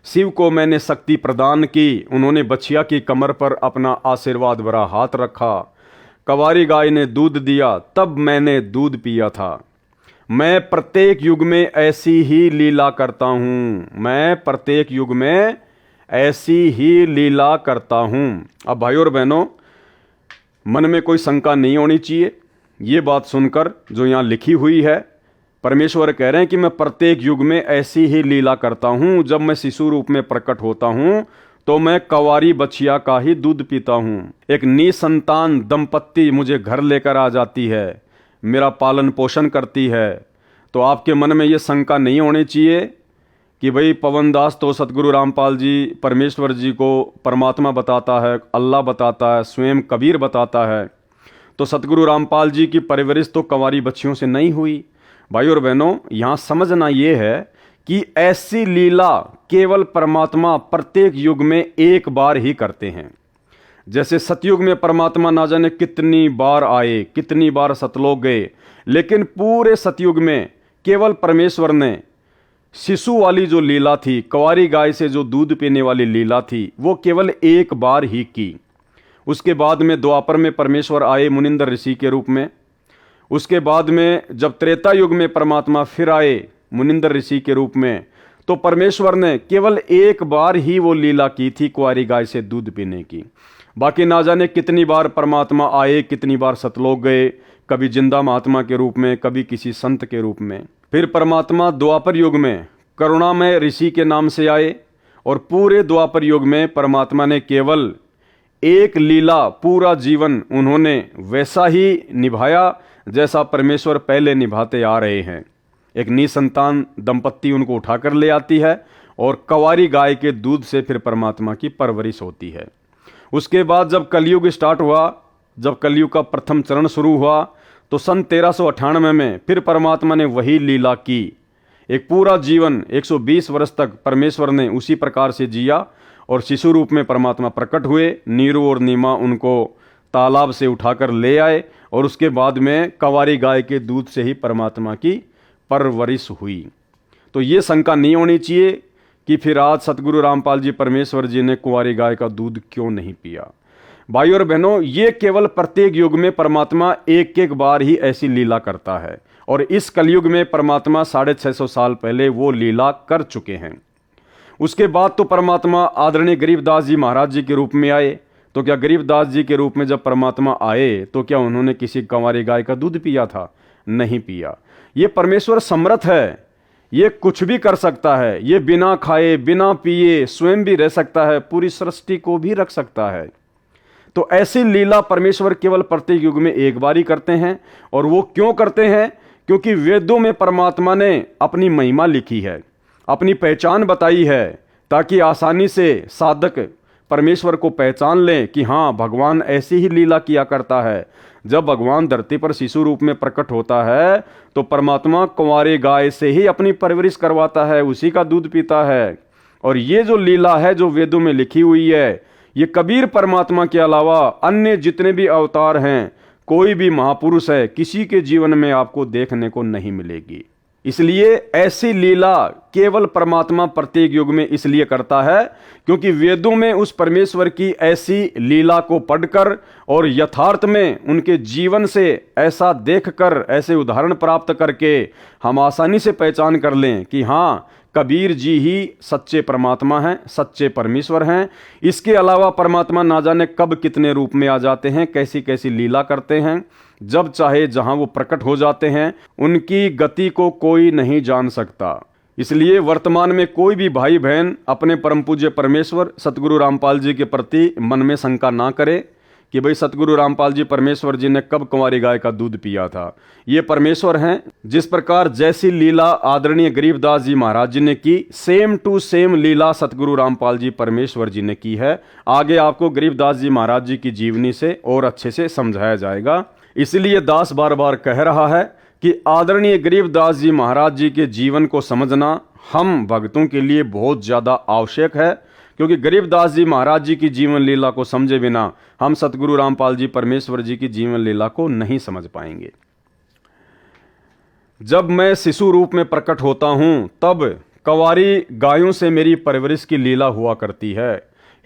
Speaker 1: शिव को मैंने शक्ति प्रदान की। उन्होंने बछिया की कमर पर अपना आशीर्वाद भरा हाथ रखा। कंवारी गाय ने दूध दिया। तब मैंने दूध पिया था। मैं प्रत्येक युग में ऐसी ही लीला करता हूँ। मैं प्रत्येक युग में ऐसी ही लीला करता हूँ। अब भाइयों और बहनों, मन में कोई शंका नहीं होनी चाहिए। ये बात सुनकर जो यहाँ लिखी हुई है, परमेश्वर कह रहे हैं कि मैं प्रत्येक युग में ऐसी ही लीला करता हूँ। जब मैं शिशु रूप में प्रकट होता हूँ तो मैं कंवारी बछिया का ही दूध पीता हूँ। एक निसंतान दंपत्ति मुझे घर लेकर आ जाती है, मेरा पालन पोषण करती है। तो आपके मन में ये शंका नहीं होनी चाहिए कि भाई पवनदास तो सतगुरु रामपाल जी परमेश्वर जी को परमात्मा बताता है, अल्लाह बताता है, स्वयं कबीर बताता है, तो सतगुरु रामपाल जी की परवरिश तो कंवारी बच्चियों से नहीं हुई। भाइयों और बहनों, यहाँ समझना ये है कि ऐसी लीला केवल परमात्मा प्रत्येक युग में एक बार ही करते हैं। जैसे सतयुग में परमात्मा ना जाने कितनी बार आए, कितनी बार सतलोक गए, लेकिन पूरे सतयुग में केवल परमेश्वर ने शिशु वाली जो लीला थी, कंवारी गाय से जो दूध पीने वाली लीला थी, वो केवल एक बार ही की। उसके बाद में द्वापर में परमेश्वर आए मुनिंदर ऋषि के रूप में। उसके बाद में जब त्रेता युग में परमात्मा फिर आए मुनिंदर ऋषि के रूप में, तो परमेश्वर ने केवल एक बार ही वो लीला की थी कुंवारी गाय से दूध पीने की। बाकी ना जाने कितनी बार परमात्मा आए, कितनी बार सतलोक गए, कभी जिंदा महात्मा के रूप में, कभी किसी संत के रूप में। फिर परमात्मा द्वापर युग में करुणामय ऋषि के नाम से आए और पूरे द्वापर युग में परमात्मा ने केवल एक लीला पूरा जीवन उन्होंने वैसा ही निभाया जैसा परमेश्वर पहले निभाते आ रहे हैं। एक निसंतान दंपत्ति उनको उठाकर ले आती है और कंवारी गाय के दूध से फिर परमात्मा की परवरिश होती है। उसके बाद जब कलयुग स्टार्ट हुआ, जब कलयुग का प्रथम चरण शुरू हुआ, तो सन 1398 में फिर परमात्मा ने वही लीला की। एक पूरा जीवन 120 वर्ष तक परमेश्वर ने उसी प्रकार से जिया और शिशु रूप में परमात्मा प्रकट हुए। नीरू और नीमा उनको तालाब से उठाकर ले आए और उसके बाद में कंवारी गाय के दूध से ही परमात्मा की परवरिश हुई। तो ये शंका नहीं होनी चाहिए कि फिर आज सतगुरु रामपाल जी परमेश्वर जी ने कुंवारी गाय का दूध क्यों नहीं पिया। भाइयों और बहनों, ये केवल प्रत्येक युग में परमात्मा एक एक बार ही ऐसी लीला करता है और इस कलयुग में परमात्मा 650 साल पहले वो लीला कर चुके हैं। उसके बाद तो परमात्मा आदरणीय गरीबदास जी महाराज जी के रूप में आए। तो क्या गरीबदास जी के रूप में जब परमात्मा आए तो क्या उन्होंने किसी कंवारी गाय का दूध पिया था? नहीं पिया। ये परमेश्वर समर्थ है, ये कुछ भी कर सकता है। ये बिना खाए बिना पिए स्वयं भी रह सकता है, पूरी सृष्टि को भी रख सकता है। तो ऐसी लीला परमेश्वर केवल प्रत्येक युग में एक बार ही करते हैं। और वो क्यों करते हैं? क्योंकि वेदों में परमात्मा ने अपनी महिमा लिखी है, अपनी पहचान बताई है, ताकि आसानी से साधक परमेश्वर को पहचान लें कि हाँ, भगवान ऐसी ही लीला किया करता है। जब भगवान धरती पर शिशु रूप में प्रकट होता है तो परमात्मा कुंवारी गाय से ही अपनी परवरिश करवाता है, उसी का दूध पीता है। और ये जो लीला है जो वेदों में लिखी हुई है, ये कबीर परमात्मा के अलावा अन्य जितने भी अवतार हैं, कोई भी महापुरुष है, किसी के जीवन में आपको देखने को नहीं मिलेगी। इसलिए ऐसी लीला केवल परमात्मा प्रत्येक युग में इसलिए करता है क्योंकि वेदों में उस परमेश्वर की ऐसी लीला को पढ़कर और यथार्थ में उनके जीवन से ऐसा देखकर, ऐसे उदाहरण प्राप्त करके हम आसानी से पहचान कर लें कि हाँ, कबीर जी ही सच्चे परमात्मा हैं, सच्चे परमेश्वर हैं। इसके अलावा परमात्मा ना जाने कब कितने रूप में आ जाते हैं, कैसी कैसी लीला करते हैं, जब चाहे जहां वो प्रकट हो जाते हैं। उनकी गति को कोई नहीं जान सकता। इसलिए वर्तमान में कोई भी भाई बहन अपने परम पूज्य परमेश्वर सतगुरु रामपाल जी के प्रति मन में शंका ना करे कि भाई सतगुरु रामपाल जी परमेश्वर जी ने कब कुंवारी गाय का दूध पिया था। ये परमेश्वर हैं। जिस प्रकार जैसी लीला आदरणीय गरीबदास जी महाराज जी ने की, सेम टू सेम लीला सतगुरु रामपाल जी परमेश्वर जी ने की है। आगे आपको गरीबदास जी महाराज जी की जीवनी से और अच्छे से समझाया जाएगा। इसलिए दास बार बार कह रहा है कि आदरणीय गरीबदास जी महाराज जी के जीवन को समझना हम भक्तों के लिए बहुत ज़्यादा आवश्यक है, क्योंकि गरीबदास जी महाराज जी की जीवन लीला को समझे बिना हम सतगुरु रामपाल जी परमेश्वर जी की जीवन लीला को नहीं समझ पाएंगे। जब मैं शिशु रूप में प्रकट होता हूं तब कंवारी गायों से मेरी परवरिश की लीला हुआ करती है।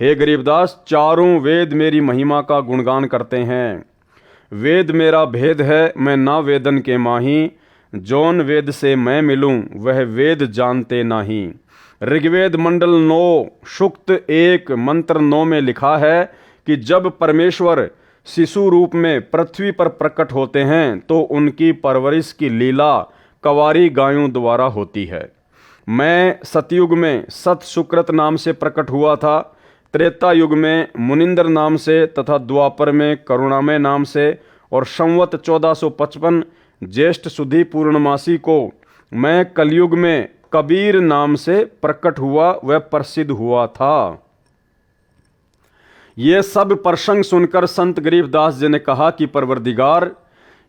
Speaker 1: हे गरीबदास, चारों वेद मेरी महिमा का गुणगान करते हैं। वेद मेरा भेद है, मैं ना वेदन के माही, जौन वेद से मैं मिलूं वह वेद जानते नाही। ऋग्वेद मंडल 9 सूक्त 1 मंत्र 9 में लिखा है कि जब परमेश्वर शिशु रूप में पृथ्वी पर प्रकट होते हैं तो उनकी परवरिश की लीला कंवारी गायों द्वारा होती है। मैं सतयुग में सत सुकृत नाम से प्रकट हुआ था, त्रेता युग में मुनिंदर नाम से तथा द्वापर में करुणामय नाम से, और संवत 1455 ज्येष्ठ सुधी पूर्णमासी को मैं कलयुग में कबीर नाम से प्रकट हुआ, वह प्रसिद्ध हुआ था। ये सब प्रसंग सुनकर संत गरीबदास जी ने कहा कि परवरदिगार,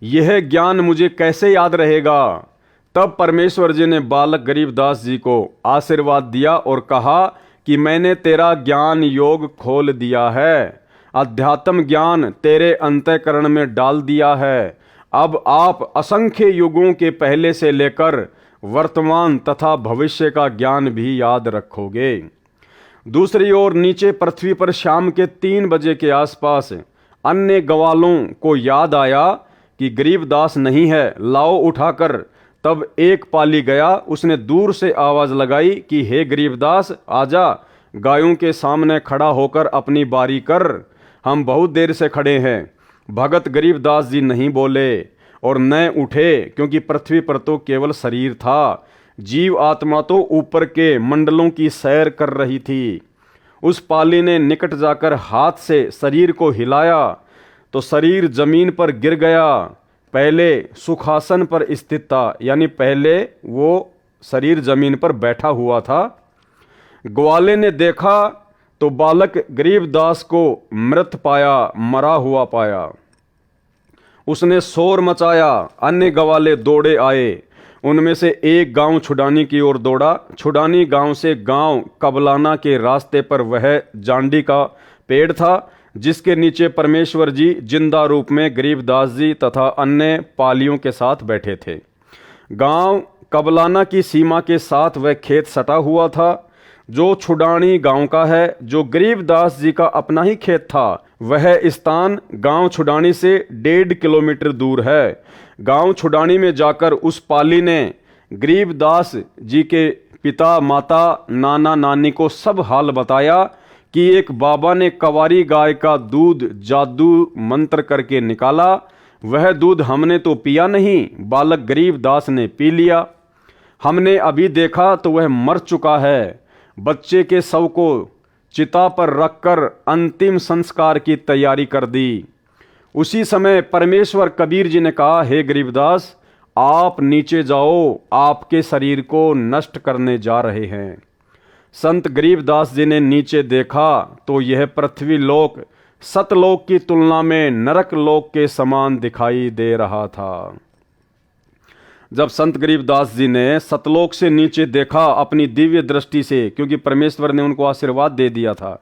Speaker 1: यह ज्ञान मुझे कैसे याद रहेगा। तब परमेश्वर जी ने बालक गरीबदास जी को आशीर्वाद दिया और कहा कि मैंने तेरा ज्ञान योग खोल दिया है, अध्यात्म ज्ञान तेरे अंतःकरण में डाल दिया है। अब आप असंख्य युगों के पहले से लेकर वर्तमान तथा भविष्य का ज्ञान भी याद रखोगे। दूसरी ओर नीचे पृथ्वी पर शाम के 3 बजे के आसपास अन्य ग्वालों को याद आया कि गरीबदास नहीं है, लाओ उठाकर। तब एक पाली गया, उसने दूर से आवाज लगाई कि हे गरीबदास, आजा, गायों के सामने खड़ा होकर अपनी बारी कर। हम बहुत देर से खड़े हैं। भगत गरीबदास जी नहीं बोले और न उठे, क्योंकि पृथ्वी पर तो केवल शरीर था, जीव आत्मा तो ऊपर के मंडलों की सैर कर रही थी। उस पाली ने निकट जाकर हाथ से शरीर को हिलाया तो शरीर जमीन पर गिर गया। पहले सुखासन पर स्थित था, यानी पहले वो शरीर जमीन पर बैठा हुआ था। ग्वाले ने देखा तो बालक गरीबदास को मृत पाया, मरा हुआ पाया। उसने शोर मचाया, अन्य ग्वाले दौड़े आए। उनमें से एक गांव छुडानी की ओर दौड़ा। छुडानी गांव से गांव कबलाना के रास्ते पर वह जांडी का पेड़ था, जिसके नीचे परमेश्वर जी जिंदा रूप में गरीबदास जी तथा अन्य पालियों के साथ बैठे थे। गांव कबलाना की सीमा के साथ वह खेत सटा हुआ था, जो छुडानी गांव का है, जो गरीबदास जी का अपना ही खेत था। वह स्थान गांव छुडानी से 1.5 किलोमीटर दूर है। गांव छुडानी में जाकर उस पाली ने गरीबदास जी के पिता, माता, नाना, नानी को सब हाल बताया कि एक बाबा ने कवारी गाय का दूध जादू मंत्र करके निकाला। वह दूध हमने तो पिया नहीं, बालक गरीबदास ने पी लिया। हमने अभी देखा तो वह मर चुका है। बच्चे के शव को चिता पर रखकर अंतिम संस्कार की तैयारी कर दी। उसी समय परमेश्वर कबीर जी ने कहा, हे गरीबदास, आप नीचे जाओ, आपके शरीर को नष्ट करने जा रहे हैं। संत गरीबदास जी ने नीचे देखा तो यह पृथ्वी लोक सतलोक की तुलना में नरक लोक के समान दिखाई दे रहा था। जब संत गरीबदास जी ने सतलोक से नीचे देखा अपनी दिव्य दृष्टि से, क्योंकि परमेश्वर ने उनको आशीर्वाद दे दिया था,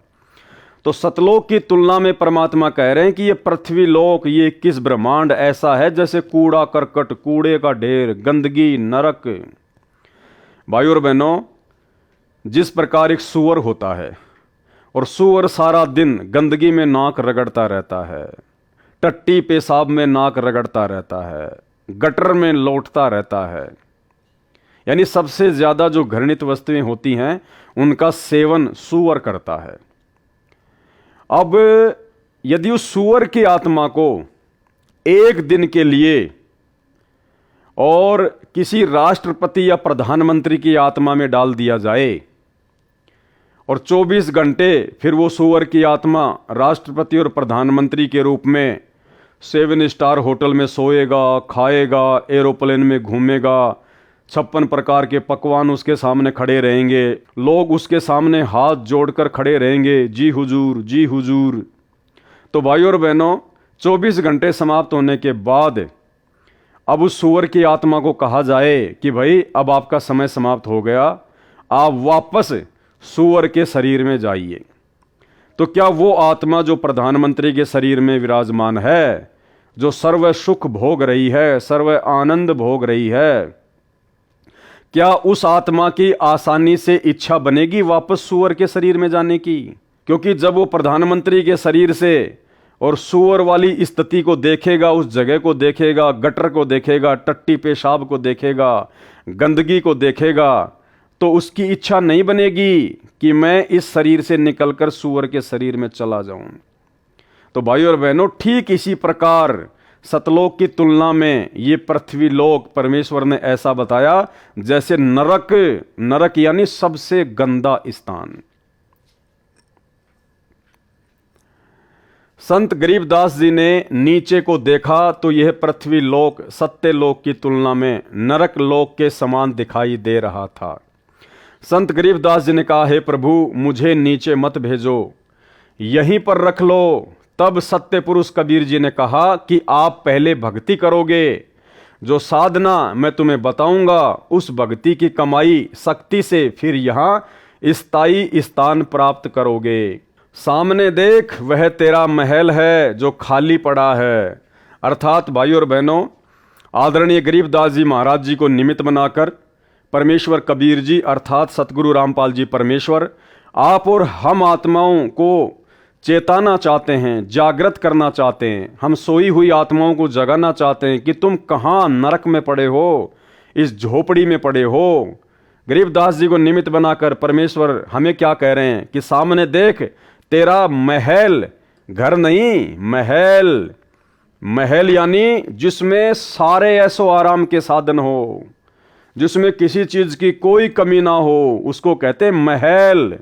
Speaker 1: तो सतलोक की तुलना में परमात्मा कह रहे हैं कि ये पृथ्वी लोक, ये किस ब्रह्मांड ऐसा है जैसे कूड़ा करकट, कूड़े का ढेर, गंदगी, नरक। भाइयों और बहनों, जिस प्रकार एक सूअर होता है और सूअर सारा दिन गंदगी में नाक रगड़ता रहता है, टट्टी पेशाब में नाक रगड़ता रहता है, गटर में लौटता रहता है, यानी सबसे ज्यादा जो घृणित वस्तुएं होती हैं उनका सेवन सूअर करता है। अब यदि उस सूअर की आत्मा को एक दिन के लिए और किसी राष्ट्रपति या प्रधानमंत्री की आत्मा में डाल दिया जाए और 24 घंटे फिर वो सूअर की आत्मा राष्ट्रपति और प्रधानमंत्री के रूप में 7 स्टार होटल में सोएगा, खाएगा, एरोप्लेन में घूमेगा, 56 प्रकार के पकवान उसके सामने खड़े रहेंगे, लोग उसके सामने हाथ जोड़कर खड़े रहेंगे, जी हुजूर, जी हुजूर। तो भाइयों और बहनों, 24 घंटे समाप्त होने के बाद अब उस सूअर की आत्मा को कहा जाए कि भाई अब आपका समय समाप्त हो गया, आप वापस सूअर के शरीर में जाइए। तो क्या वो आत्मा जो प्रधानमंत्री के शरीर में विराजमान है, जो सर्व सुख भोग रही है, सर्व आनंद भोग रही है, क्या उस आत्मा की आसानी से इच्छा बनेगी वापस सूअर के शरीर में जाने की? क्योंकि जब वो प्रधानमंत्री के शरीर से और सूअर वाली स्थिति को देखेगा, उस जगह को देखेगा, गटर को देखेगा, टट्टी पेशाब को देखेगा, गंदगी को देखेगा, तो उसकी इच्छा नहीं बनेगी कि मैं इस शरीर से निकलकर सूअर के शरीर में चला जाऊं। तो भाइयों और बहनों, ठीक इसी प्रकार सतलोक की तुलना में ये पृथ्वी लोक परमेश्वर ने ऐसा बताया जैसे नरक, नरक यानी सबसे गंदा स्थान। संत गरीबदास जी ने नीचे को देखा तो यह पृथ्वी लोक सत्य लोक की तुलना में नरक लोक के समान दिखाई दे रहा था। संत गरीबदास जी ने कहा, हे प्रभु, मुझे नीचे मत भेजो, यहीं पर रख लो। तब सत्य पुरुष कबीर जी ने कहा कि आप पहले भक्ति करोगे, जो साधना मैं तुम्हें बताऊंगा, उस भक्ति की कमाई शक्ति से फिर यहाँ स्थायी स्थान प्राप्त करोगे। सामने देख, वह तेरा महल है जो खाली पड़ा है। अर्थात भाइयों और बहनों, आदरणीय गरीबदास जी महाराज जी को निमित्त बनाकर परमेश्वर कबीर जी अर्थात सतगुरु रामपाल जी परमेश्वर आप और हम आत्माओं को चेताना चाहते हैं, जागृत करना चाहते हैं। हम सोई हुई आत्माओं को जगाना चाहते हैं कि तुम कहाँ नरक में पड़े हो, इस झोपड़ी में पड़े हो। गरीबदास जी को निमित्त बनाकर परमेश्वर हमें क्या कह रहे हैं कि सामने देख, तेरा महल घर नहीं, महल। महल यानी जिसमें सारे ऐसो आराम के साधन हो, जिसमें किसी चीज की कोई कमी ना हो, उसको कहते महल।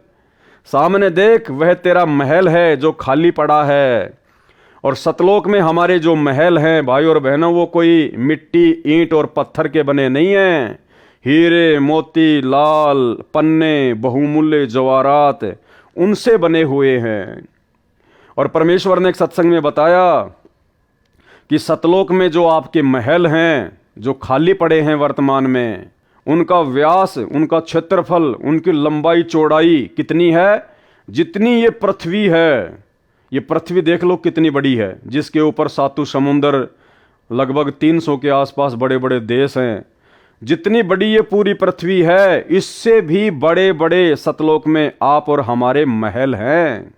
Speaker 1: सामने देख, वह तेरा महल है जो खाली पड़ा है। और सतलोक में हमारे जो महल हैं भाई और बहनों, वो कोई मिट्टी, ईंट और पत्थर के बने नहीं हैं। हीरे, मोती, लाल, पन्ने, बहुमूल्य जवाहरात, उनसे बने हुए हैं। और परमेश्वर ने एक सत्संग में बताया कि सतलोक में जो आपके महल हैं, जो खाली पड़े हैं वर्तमान में, उनका व्यास, उनका क्षेत्रफल, उनकी लंबाई चौड़ाई कितनी है? जितनी ये पृथ्वी है। ये पृथ्वी देख लो कितनी बड़ी है, जिसके ऊपर 7 समुंदर, लगभग 300 के आसपास बड़े बड़े देश हैं। जितनी बड़ी ये पूरी पृथ्वी है, इससे भी बड़े बड़े सतलोक में आप और हमारे महल हैं।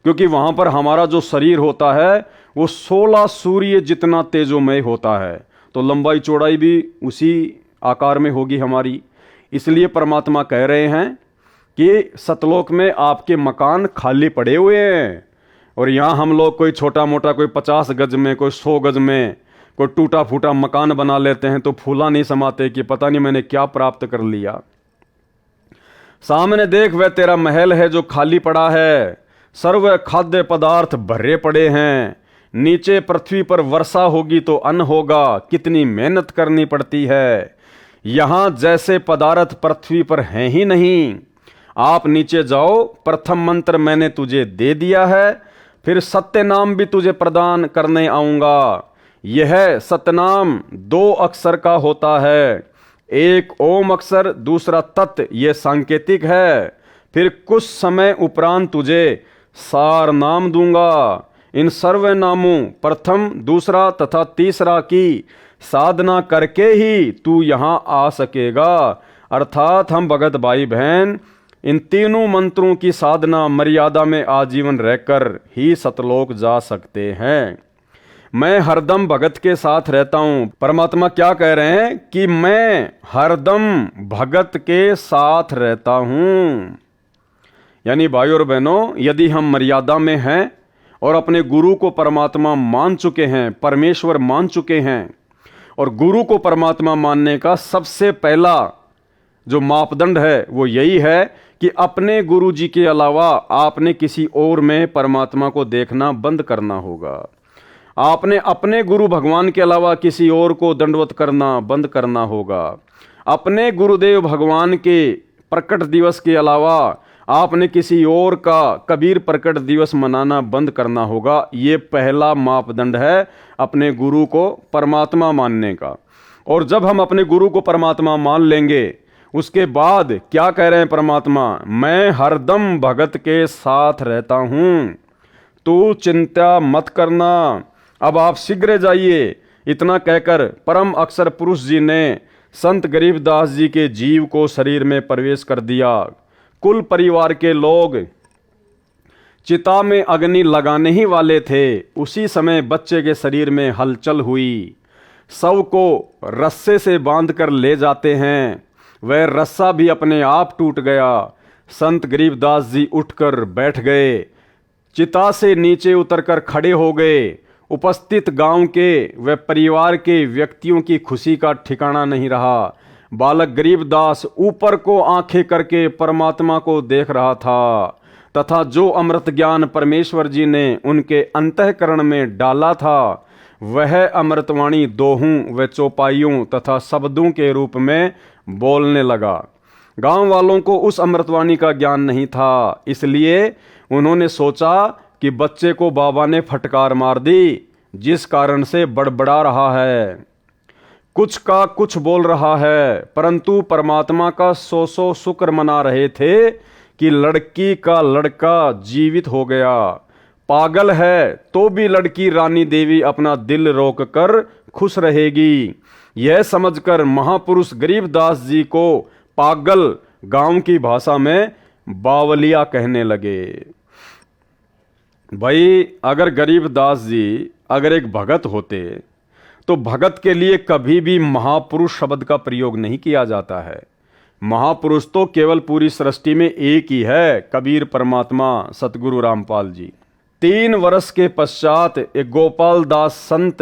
Speaker 1: क्योंकि वहां पर हमारा जो शरीर होता है वो 16 सूर्य जितना तेजोमय होता है, तो लंबाई चौड़ाई भी उसी आकार में होगी हमारी। इसलिए परमात्मा कह रहे हैं कि सतलोक में आपके मकान खाली पड़े हुए हैं। और यहाँ हम लोग कोई छोटा मोटा, कोई 50 गज में, कोई 100 गज में, कोई टूटा फूटा मकान बना लेते हैं, तो फूला नहीं समाते कि पता नहीं मैंने क्या प्राप्त कर लिया। सामने देख, वह तेरा महल है जो खाली पड़ा है। सर्व खाद्य पदार्थ भरे पड़े हैं। नीचे पृथ्वी पर वर्षा होगी तो अन्न होगा, कितनी मेहनत करनी पड़ती है। यहाँ जैसे पदार्थ पृथ्वी पर हैं ही नहीं। आप नीचे जाओ, प्रथम मंत्र मैंने तुझे दे दिया है, फिर सत्य नाम भी तुझे प्रदान करने आऊंगा। यह सतनाम 2 अक्षर का होता है, एक ओम अक्षर, दूसरा तत्, ये सांकेतिक है। फिर कुछ समय उपरांत तुझे सार नाम दूंगा। इन सर्व नामों प्रथम, दूसरा तथा तीसरा की साधना करके ही तू यहाँ आ सकेगा। अर्थात हम भगत भाई बहन इन तीनों मंत्रों की साधना मर्यादा में आजीवन रहकर ही सतलोक जा सकते हैं। मैं हरदम भगत के साथ रहता हूं। परमात्मा क्या कह रहे हैं कि मैं हरदम भगत के साथ रहता हूं। यानी भाई और बहनों, यदि हम मर्यादा में हैं और अपने गुरु को परमात्मा मान चुके हैं, परमेश्वर मान चुके हैं, और गुरु को परमात्मा मानने का सबसे पहला जो मापदंड है वो यही है कि अपने गुरु जी के अलावा आपने किसी और में परमात्मा को देखना बंद करना होगा। आपने अपने गुरु भगवान के अलावा किसी और को दंडवत करना बंद करना होगा। अपने गुरुदेव भगवान के प्रकट दिवस के अलावा आपने किसी और का कबीर प्रकट दिवस मनाना बंद करना होगा। ये पहला मापदंड है अपने गुरु को परमात्मा मानने का। और जब हम अपने गुरु को परमात्मा मान लेंगे, उसके बाद क्या कह रहे हैं परमात्मा? मैं हरदम भगत के साथ रहता हूं, तू चिंता मत करना, अब आप शीघ्र जाइए। इतना कहकर परम अक्षर पुरुष जी ने संत गरीबदास जी के जीव को शरीर में प्रवेश कर दिया। कुल परिवार के लोग चिता में अग्नि लगाने ही वाले थे। उसी समय बच्चे के शरीर में हलचल हुई। शव को रस्से से बांधकर ले जाते हैं, वह रस्सा भी अपने आप टूट गया। संत गरीबदास जी उठकर बैठ गए, चिता से नीचे उतरकर खड़े हो गए। उपस्थित गांव के व परिवार के व्यक्तियों की खुशी का ठिकाना नहीं रहा। बालक गरीबदास ऊपर को आंखें करके परमात्मा को देख रहा था, तथा जो अमृत ज्ञान परमेश्वर जी ने उनके अंतःकरण में डाला था, वह अमृतवाणी दोहों व चौपाइयों तथा शब्दों के रूप में बोलने लगा। गांव वालों को उस अमृतवाणी का ज्ञान नहीं था, इसलिए उन्होंने सोचा कि बच्चे को बाबा ने फटकार मार दी, जिस कारण से बड़बड़ा रहा है, कुछ का कुछ बोल रहा है। परंतु परमात्मा का 100 शुक्र मना रहे थे कि लड़की का लड़का जीवित हो गया। पागल है तो भी लड़की रानी देवी अपना दिल रोक कर खुश रहेगी। यह समझकर महापुरुष गरीबदास जी को पागल गांव की भाषा में बावलिया कहने लगे। भाई, अगर गरीबदास जी अगर एक भगत होते तो भगत के लिए कभी भी महापुरुष शब्द का प्रयोग नहीं किया जाता है। महापुरुष तो केवल पूरी सृष्टि में एक ही है, कबीर परमात्मा सतगुरु रामपाल जी। 3 वर्ष के पश्चात एक गोपाल दास संत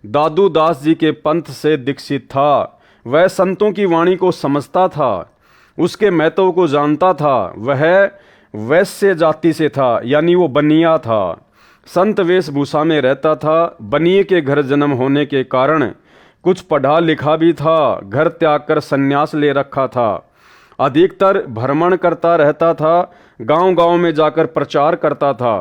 Speaker 1: दादू दास जी के पंथ से दीक्षित था। वह संतों की वाणी को समझता था, उसके महत्व को जानता था। वह वैश्य जाति से था, यानी वो बनिया था। संत वेशभूषा में रहता था। बनिए के घर जन्म होने के कारण कुछ पढ़ा लिखा भी था। घर त्याग कर संन्यास ले रखा था। अधिकतर भ्रमण करता रहता था, गांव-गांव में जाकर प्रचार करता था।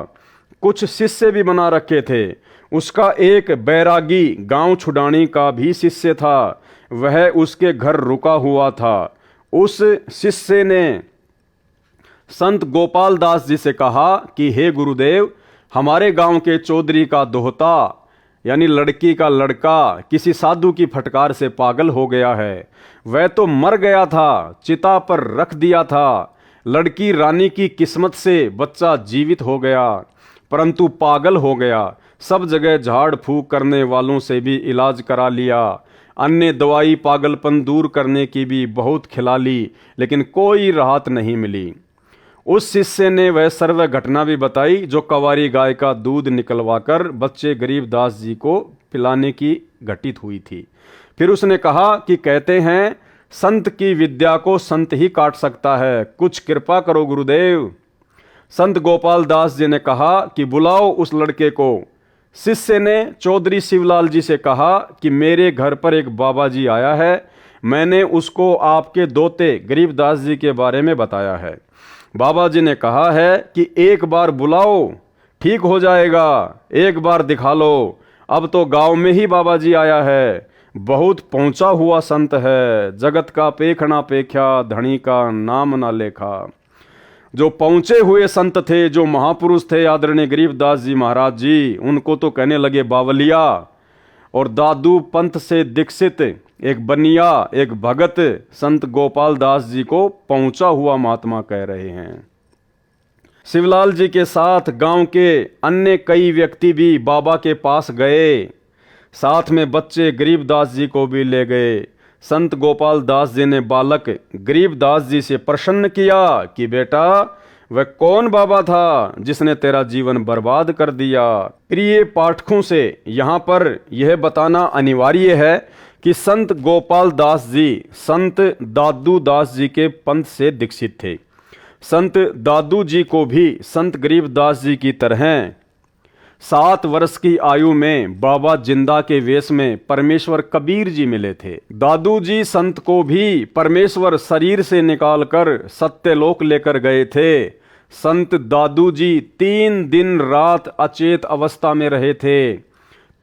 Speaker 1: कुछ शिष्य भी बना रखे थे। उसका एक बैरागी गांव छुड़ानी का भी शिष्य था, वह उसके घर रुका हुआ था। उस शिष्य ने संत गोपाल दास जी से कहा कि हे गुरुदेव, हमारे गांव के चौधरी का दोहता यानी लड़की का लड़का किसी साधु की फटकार से पागल हो गया है। वह तो मर गया था, चिता पर रख दिया था। लड़की रानी की किस्मत से बच्चा जीवित हो गया, परंतु पागल हो गया। सब जगह झाड़ फूक करने वालों से भी इलाज करा लिया। अन्य दवाई पागलपन दूर करने की भी बहुत खिला ली, लेकिन कोई राहत नहीं मिली। उस शिष्य ने वह सर्व घटना भी बताई जो कवारी गाय का दूध निकलवाकर बच्चे गरीब दास जी को पिलाने की घटित हुई थी। फिर उसने कहा कि कहते हैं संत की विद्या को संत ही काट सकता है, कुछ कृपा करो गुरुदेव। संत गोपाल दास जी ने कहा कि बुलाओ उस लड़के को। शिष्य ने चौधरी शिवलाल जी से कहा कि मेरे घर पर एक बाबा जी आया है, मैंने उसको आपके दोते गरीबदास जी के बारे में बताया है। बाबा जी ने कहा है कि एक बार बुलाओ, ठीक हो जाएगा, एक बार दिखा लो। अब तो गांव में ही बाबा जी आया है, बहुत पहुंचा हुआ संत है, जगत का पेखना पेख्या, धनी का नाम ना लेखा। जो पहुंचे हुए संत थे, जो महापुरुष थे आदरणीय गरीबदास जी महाराज जी, उनको तो कहने लगे बावलिया। और दादू पंथ से दीक्षित एक बनिया, एक भगत संत गोपाल दास जी को पहुंचा हुआ महात्मा कह रहे हैं। शिवलाल जी के साथ गांव के अन्य कई व्यक्ति भी बाबा के पास गए, साथ में बच्चे गरीबदास जी को भी ले गए। संत गोपाल दास जी ने बालक गरीबदास जी से प्रश्न किया कि बेटा, वह कौन बाबा था जिसने तेरा जीवन बर्बाद कर दिया। प्रिय पाठकों से यहाँ पर यह बताना अनिवार्य है कि संत गोपाल दास जी संत दादू दास जी के पंथ से दीक्षित थे। संत दादू जी को भी संत गरीबदास जी की तरह 7 वर्ष की आयु में बाबा जिंदा के वेश में परमेश्वर कबीर जी मिले थे। दादू जी संत को भी परमेश्वर शरीर से निकालकर सत्यलोक लेकर गए थे। संत दादू जी 3 दिन रात अचेत अवस्था में रहे थे।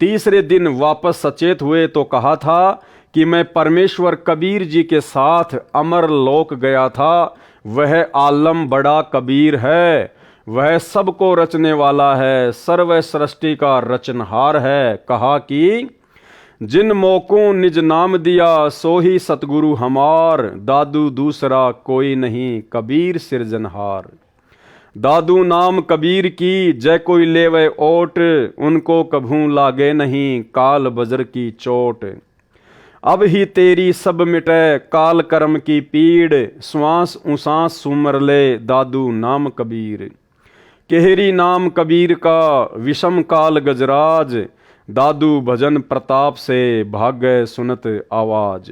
Speaker 1: तीसरे दिन वापस सचेत हुए तो कहा था कि मैं परमेश्वर कबीर जी के साथ अमर लोक गया था। वह आलम बड़ा कबीर है, वह सबको रचने वाला है, सर्व सृष्टि का रचनहार है। कहा कि जिन मौकों निज नाम दिया सो ही सतगुरु हमार, दादू दूसरा कोई नहीं कबीर सिरजनहार। दादू नाम कबीर की जय कोई लेवे ओट, उनको कभू लागे नहीं काल बजर की चोट। अब ही तेरी सब मिटे काल कर्म की पीड़, श्वास उसास सुमर ले दादू नाम कबीर। केहरी नाम कबीर का विषम काल गजराज, दादू भजन प्रताप से भाग गए सुनत आवाज।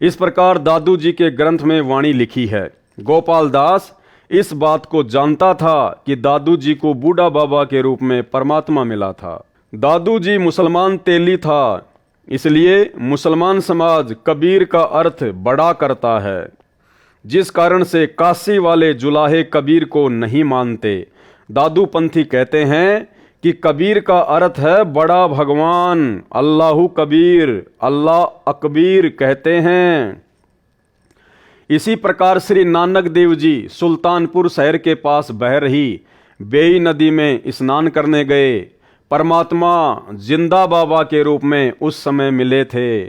Speaker 1: इस प्रकार दादू जी के ग्रंथ में वाणी लिखी है। गोपाल दास इस बात को जानता था कि दादू जी को बूढ़ा बाबा के रूप में परमात्मा मिला था। दादू जी मुसलमान तेली था, इसलिए मुसलमान समाज कबीर का अर्थ बड़ा करता है, जिस कारण से काशी वाले जुलाहे कबीर को नहीं मानते। दादू पंथी कहते हैं कि कबीर का अर्थ है बड़ा भगवान, अल्लाहु कबीर, अल्लाह अकबीर कहते हैं। इसी प्रकार श्री नानक देव जी सुल्तानपुर शहर के पास बह रही बेई नदी में स्नान करने गए। परमात्मा जिंदा बाबा के रूप में उस समय मिले थे।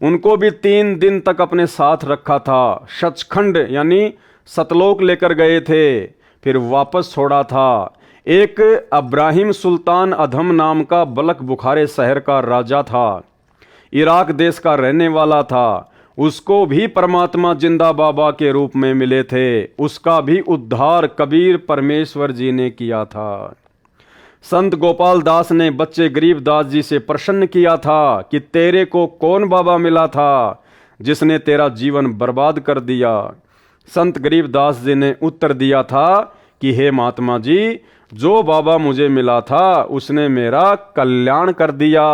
Speaker 1: उनको भी 3 दिन तक अपने साथ रखा था। सचखंड यानी सतलोक लेकर गए थे, फिर वापस छोड़ा था। एक अब्राहिम सुल्तान अधम नाम का बलक बुखारे शहर का राजा था, इराक देश का रहने वाला था। उसको भी परमात्मा जिंदा बाबा के रूप में मिले थे, उसका भी उद्धार कबीर परमेश्वर जी ने किया था। संत गोपाल दास ने बच्चे गरीबदास जी से प्रश्न किया था कि तेरे को कौन बाबा मिला था जिसने तेरा जीवन बर्बाद कर दिया। संत गरीबदास जी ने उत्तर दिया था कि हे महात्मा जी, जो बाबा मुझे मिला था उसने मेरा कल्याण कर दिया,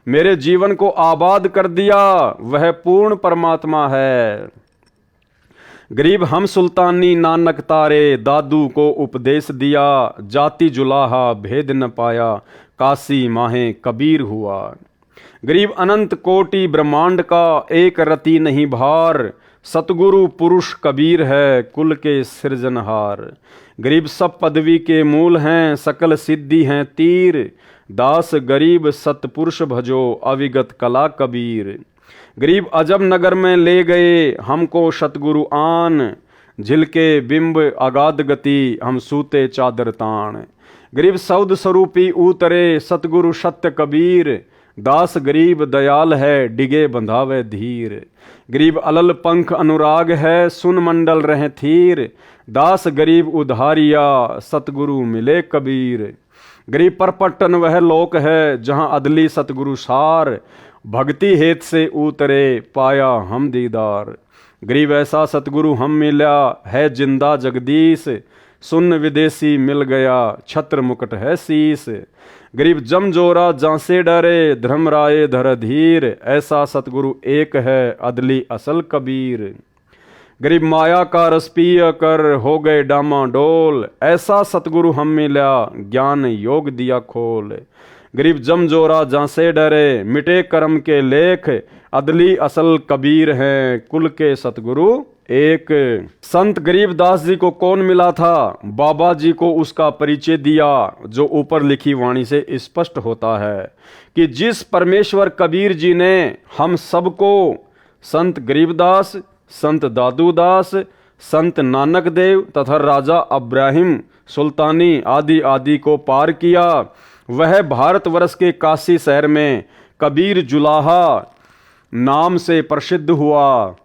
Speaker 1: मेरे जीवन को आबाद कर दिया, वह पूर्ण परमात्मा है। गरीब हम सुल्तानी नानक तारे, दादू को उपदेश दिया, जाति जुलाहा भेद न पाया, काशी माहे कबीर हुआ। गरीब अनंत कोटि ब्रह्मांड का एक रति नहीं भार, सतगुरु पुरुष कबीर है कुल के सृजनहार। गरीब सब पदवी के मूल हैं, सकल सिद्धि हैं तीर, दास गरीब सतपुरुष भजो अविगत कला कबीर। गरीब अजब नगर में ले गए हमको सतगुरु आन, झिलके बिंब अगाध गति हम सूते चादर तान। गरीब सौद स्वरूपी उतरे सतगुरु सत्य कबीर, दास गरीब दयाल है डिगे बंधावे धीर। गरीब अलल पंख अनुराग है सुन मंडल रहे थीर, दास गरीब उधारिया सतगुरु मिले कबीर। गरीब परपट्टन वह लोक है जहाँ अदली सतगुरु सार, भक्ति हेत से उतरे पाया हम दीदार। गरीब ऐसा सतगुरु हम मिला है जिंदा जगदीश, सुन विदेशी मिल गया छत्र मुकुट है शीस। गरीब जमजोरा जांसे डरे धर्मराय धर धीर, ऐसा सतगुरु एक है अदली असल कबीर। गरीब माया का रस पिय कर हो गए डामाडोल, ऐसा सतगुरु हम मिला ज्ञान योग दिया खोल। गरीब जमजोरा जांसे डरे मिटे कर्म के लेख, अदली असल कबीर हैं कुल के सतगुरु एक। संत गरीबदास जी को कौन मिला था? बाबा जी को उसका परिचय दिया, जो ऊपर लिखी वाणी से स्पष्ट होता है कि जिस परमेश्वर कबीर जी ने हम सबको संत गरीबदास, संत दादूदास, संत नानक देव तथा राजा अब्राहिम सुल्तानी आदि आदि को पार किया, वह भारतवर्ष के काशी शहर में कबीर जुलाहा नाम से प्रसिद्ध हुआ।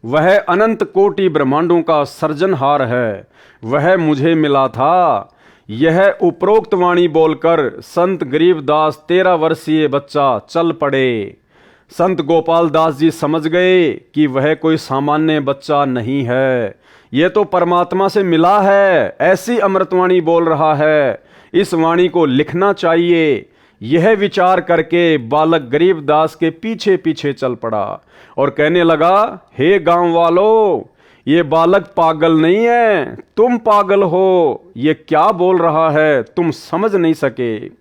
Speaker 1: वह अनंत कोटि ब्रह्मांडों का सर्जनहार है, वह मुझे मिला था। यह उपरोक्त वाणी बोलकर संत गरीबदास 13 वर्षीय बच्चा चल पड़े। संत गोपाल दास जी समझ गए कि वह कोई सामान्य बच्चा नहीं है, यह तो परमात्मा से मिला है, ऐसी अमृतवाणी बोल रहा है, इस वाणी को लिखना चाहिए। यह विचार करके बालक गरीबदास के पीछे पीछे चल पड़ा और कहने लगा, हे गांव वालों, ये बालक पागल नहीं है, तुम पागल हो। ये क्या बोल रहा है, तुम समझ नहीं सके।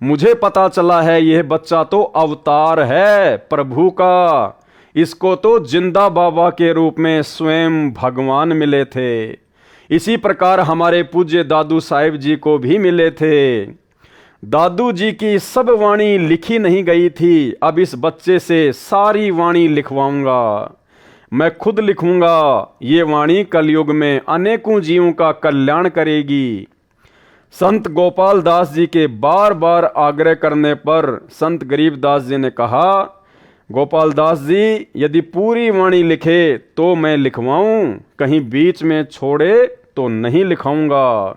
Speaker 1: मुझे पता चला है यह बच्चा तो अवतार है प्रभु का, इसको तो जिंदा बाबा के रूप में स्वयं भगवान मिले थे। इसी प्रकार हमारे पूज्य दादू साहिब जी को भी मिले थे। दादू जी की सब वाणी लिखी नहीं गई थी, अब इस बच्चे से सारी वाणी लिखवाऊंगा, मैं खुद लिखूंगा। ये वाणी कलयुग में अनेकों जीवों का कल्याण करेगी। संत गोपाल दास जी के बार बार आग्रह करने पर संत गरीबदास जी ने कहा, गोपाल दास जी यदि पूरी वाणी लिखे तो मैं लिखवाऊं, कहीं बीच में छोड़े तो नहीं लिखाऊंगा।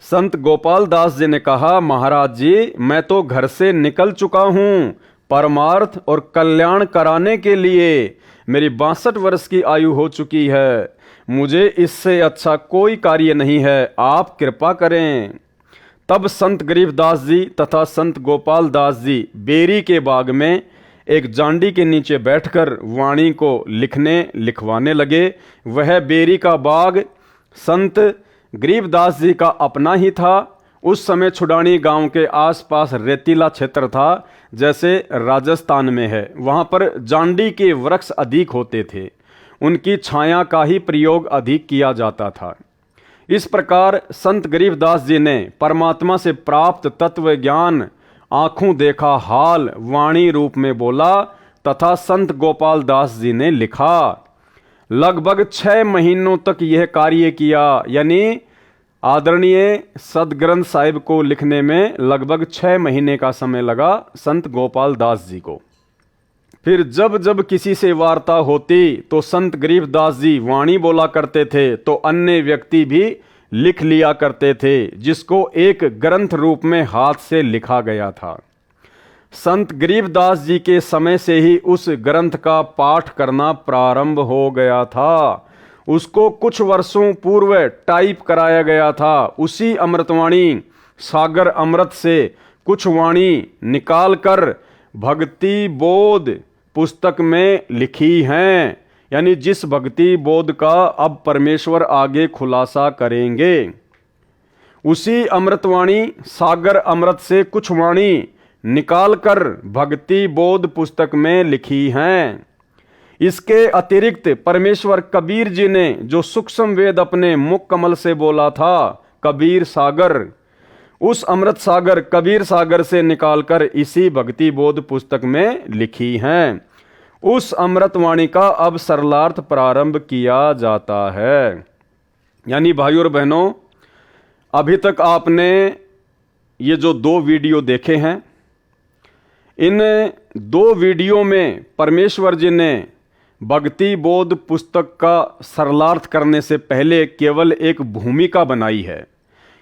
Speaker 1: संत गोपाल दास जी ने कहा, महाराज जी मैं तो घर से निकल चुका हूं परमार्थ और कल्याण कराने के लिए। मेरी 62 वर्ष की आयु हो चुकी है, मुझे इससे अच्छा कोई कार्य नहीं है, आप कृपा करें। तब संत गरीबदास जी तथा संत गोपाल दास जी बेरी के बाग में एक जांडी के नीचे बैठकर वाणी को लिखवाने लगे। वह बेरी का बाग संत गरीबदास जी का अपना ही था। उस समय छुडानी गांव के आसपास रेतीला क्षेत्र था, जैसे राजस्थान में है। वहां पर जांडी के वृक्ष अधिक होते थे, उनकी छाया का ही प्रयोग अधिक किया जाता था। इस प्रकार संत गरीबदास जी ने परमात्मा से प्राप्त तत्व ज्ञान आंखों देखा हाल वाणी रूप में बोला तथा संत गोपाल दास जी ने लिखा। लगभग 6 महीनों तक यह कार्य किया, यानी आदरणीय सदग्रंथ साहिब को लिखने में लगभग 6 महीने का समय लगा संत गोपाल दास जी को। फिर जब जब किसी से वार्ता होती तो संत गरीबदास जी वाणी बोला करते थे, तो अन्य व्यक्ति भी लिख लिया करते थे, जिसको एक ग्रंथ रूप में हाथ से लिखा गया था। संत गरीबदास जी के समय से ही उस ग्रंथ का पाठ करना प्रारंभ हो गया था। उसको कुछ वर्षों पूर्व टाइप कराया गया था। उसी अमृतवाणी सागर अमृत से कुछ वाणी निकालकर भक्ति बोध पुस्तक में लिखी हैं। यानी जिस भक्ति बोध का अब परमेश्वर आगे खुलासा करेंगे, उसी अमृतवाणी सागर अमृत से कुछ वाणी निकालकर भक्ति बोध पुस्तक में लिखी हैं। इसके अतिरिक्त परमेश्वर कबीर जी ने जो सूक्ष्म वेद अपने मुख कमल से बोला था, कबीर सागर, उस अमृत सागर कबीर सागर से निकालकर इसी भक्ति बोध पुस्तक में लिखी हैं। उस अमृतवाणी का अब सरलार्थ प्रारंभ किया जाता है। यानी भाइयों और बहनों, अभी तक आपने ये जो 2 वीडियो देखे हैं, इन 2 वीडियो में परमेश्वर जी ने भक्ति बोध पुस्तक का सरलार्थ करने से पहले केवल एक भूमिका बनाई है।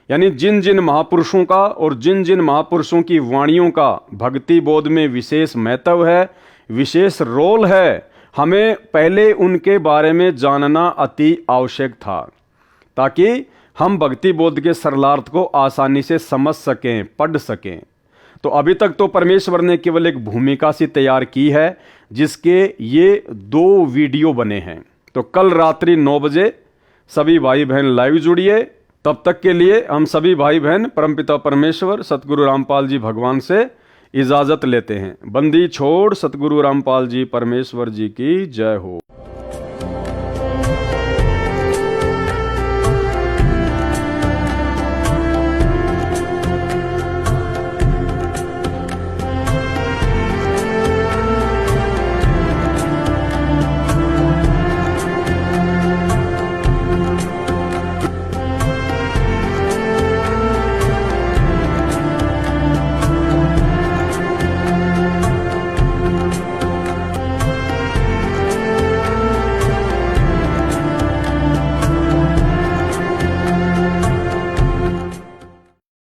Speaker 1: यानी जिन जिन महापुरुषों का और जिन जिन महापुरुषों की वाणियों का भक्ति बोध में विशेष महत्व है, विशेष रोल है, हमें पहले उनके बारे में जानना अति आवश्यक था, ताकि हम भक्ति बोध के सरलार्थ को आसानी से समझ सकें, पढ़ सकें। तो अभी तक तो परमेश्वर ने केवल एक भूमिका सी तैयार की है, जिसके ये 2 वीडियो बने हैं। तो कल रात्रि 9 बजे सभी भाई बहन लाइव जुड़िए। तब तक के लिए हम सभी भाई बहन परमपिता परमेश्वर सतगुरु रामपाल जी भगवान से इजाजत लेते हैं। बंदी छोड़ सतगुरु रामपाल जी परमेश्वर जी की जय हो।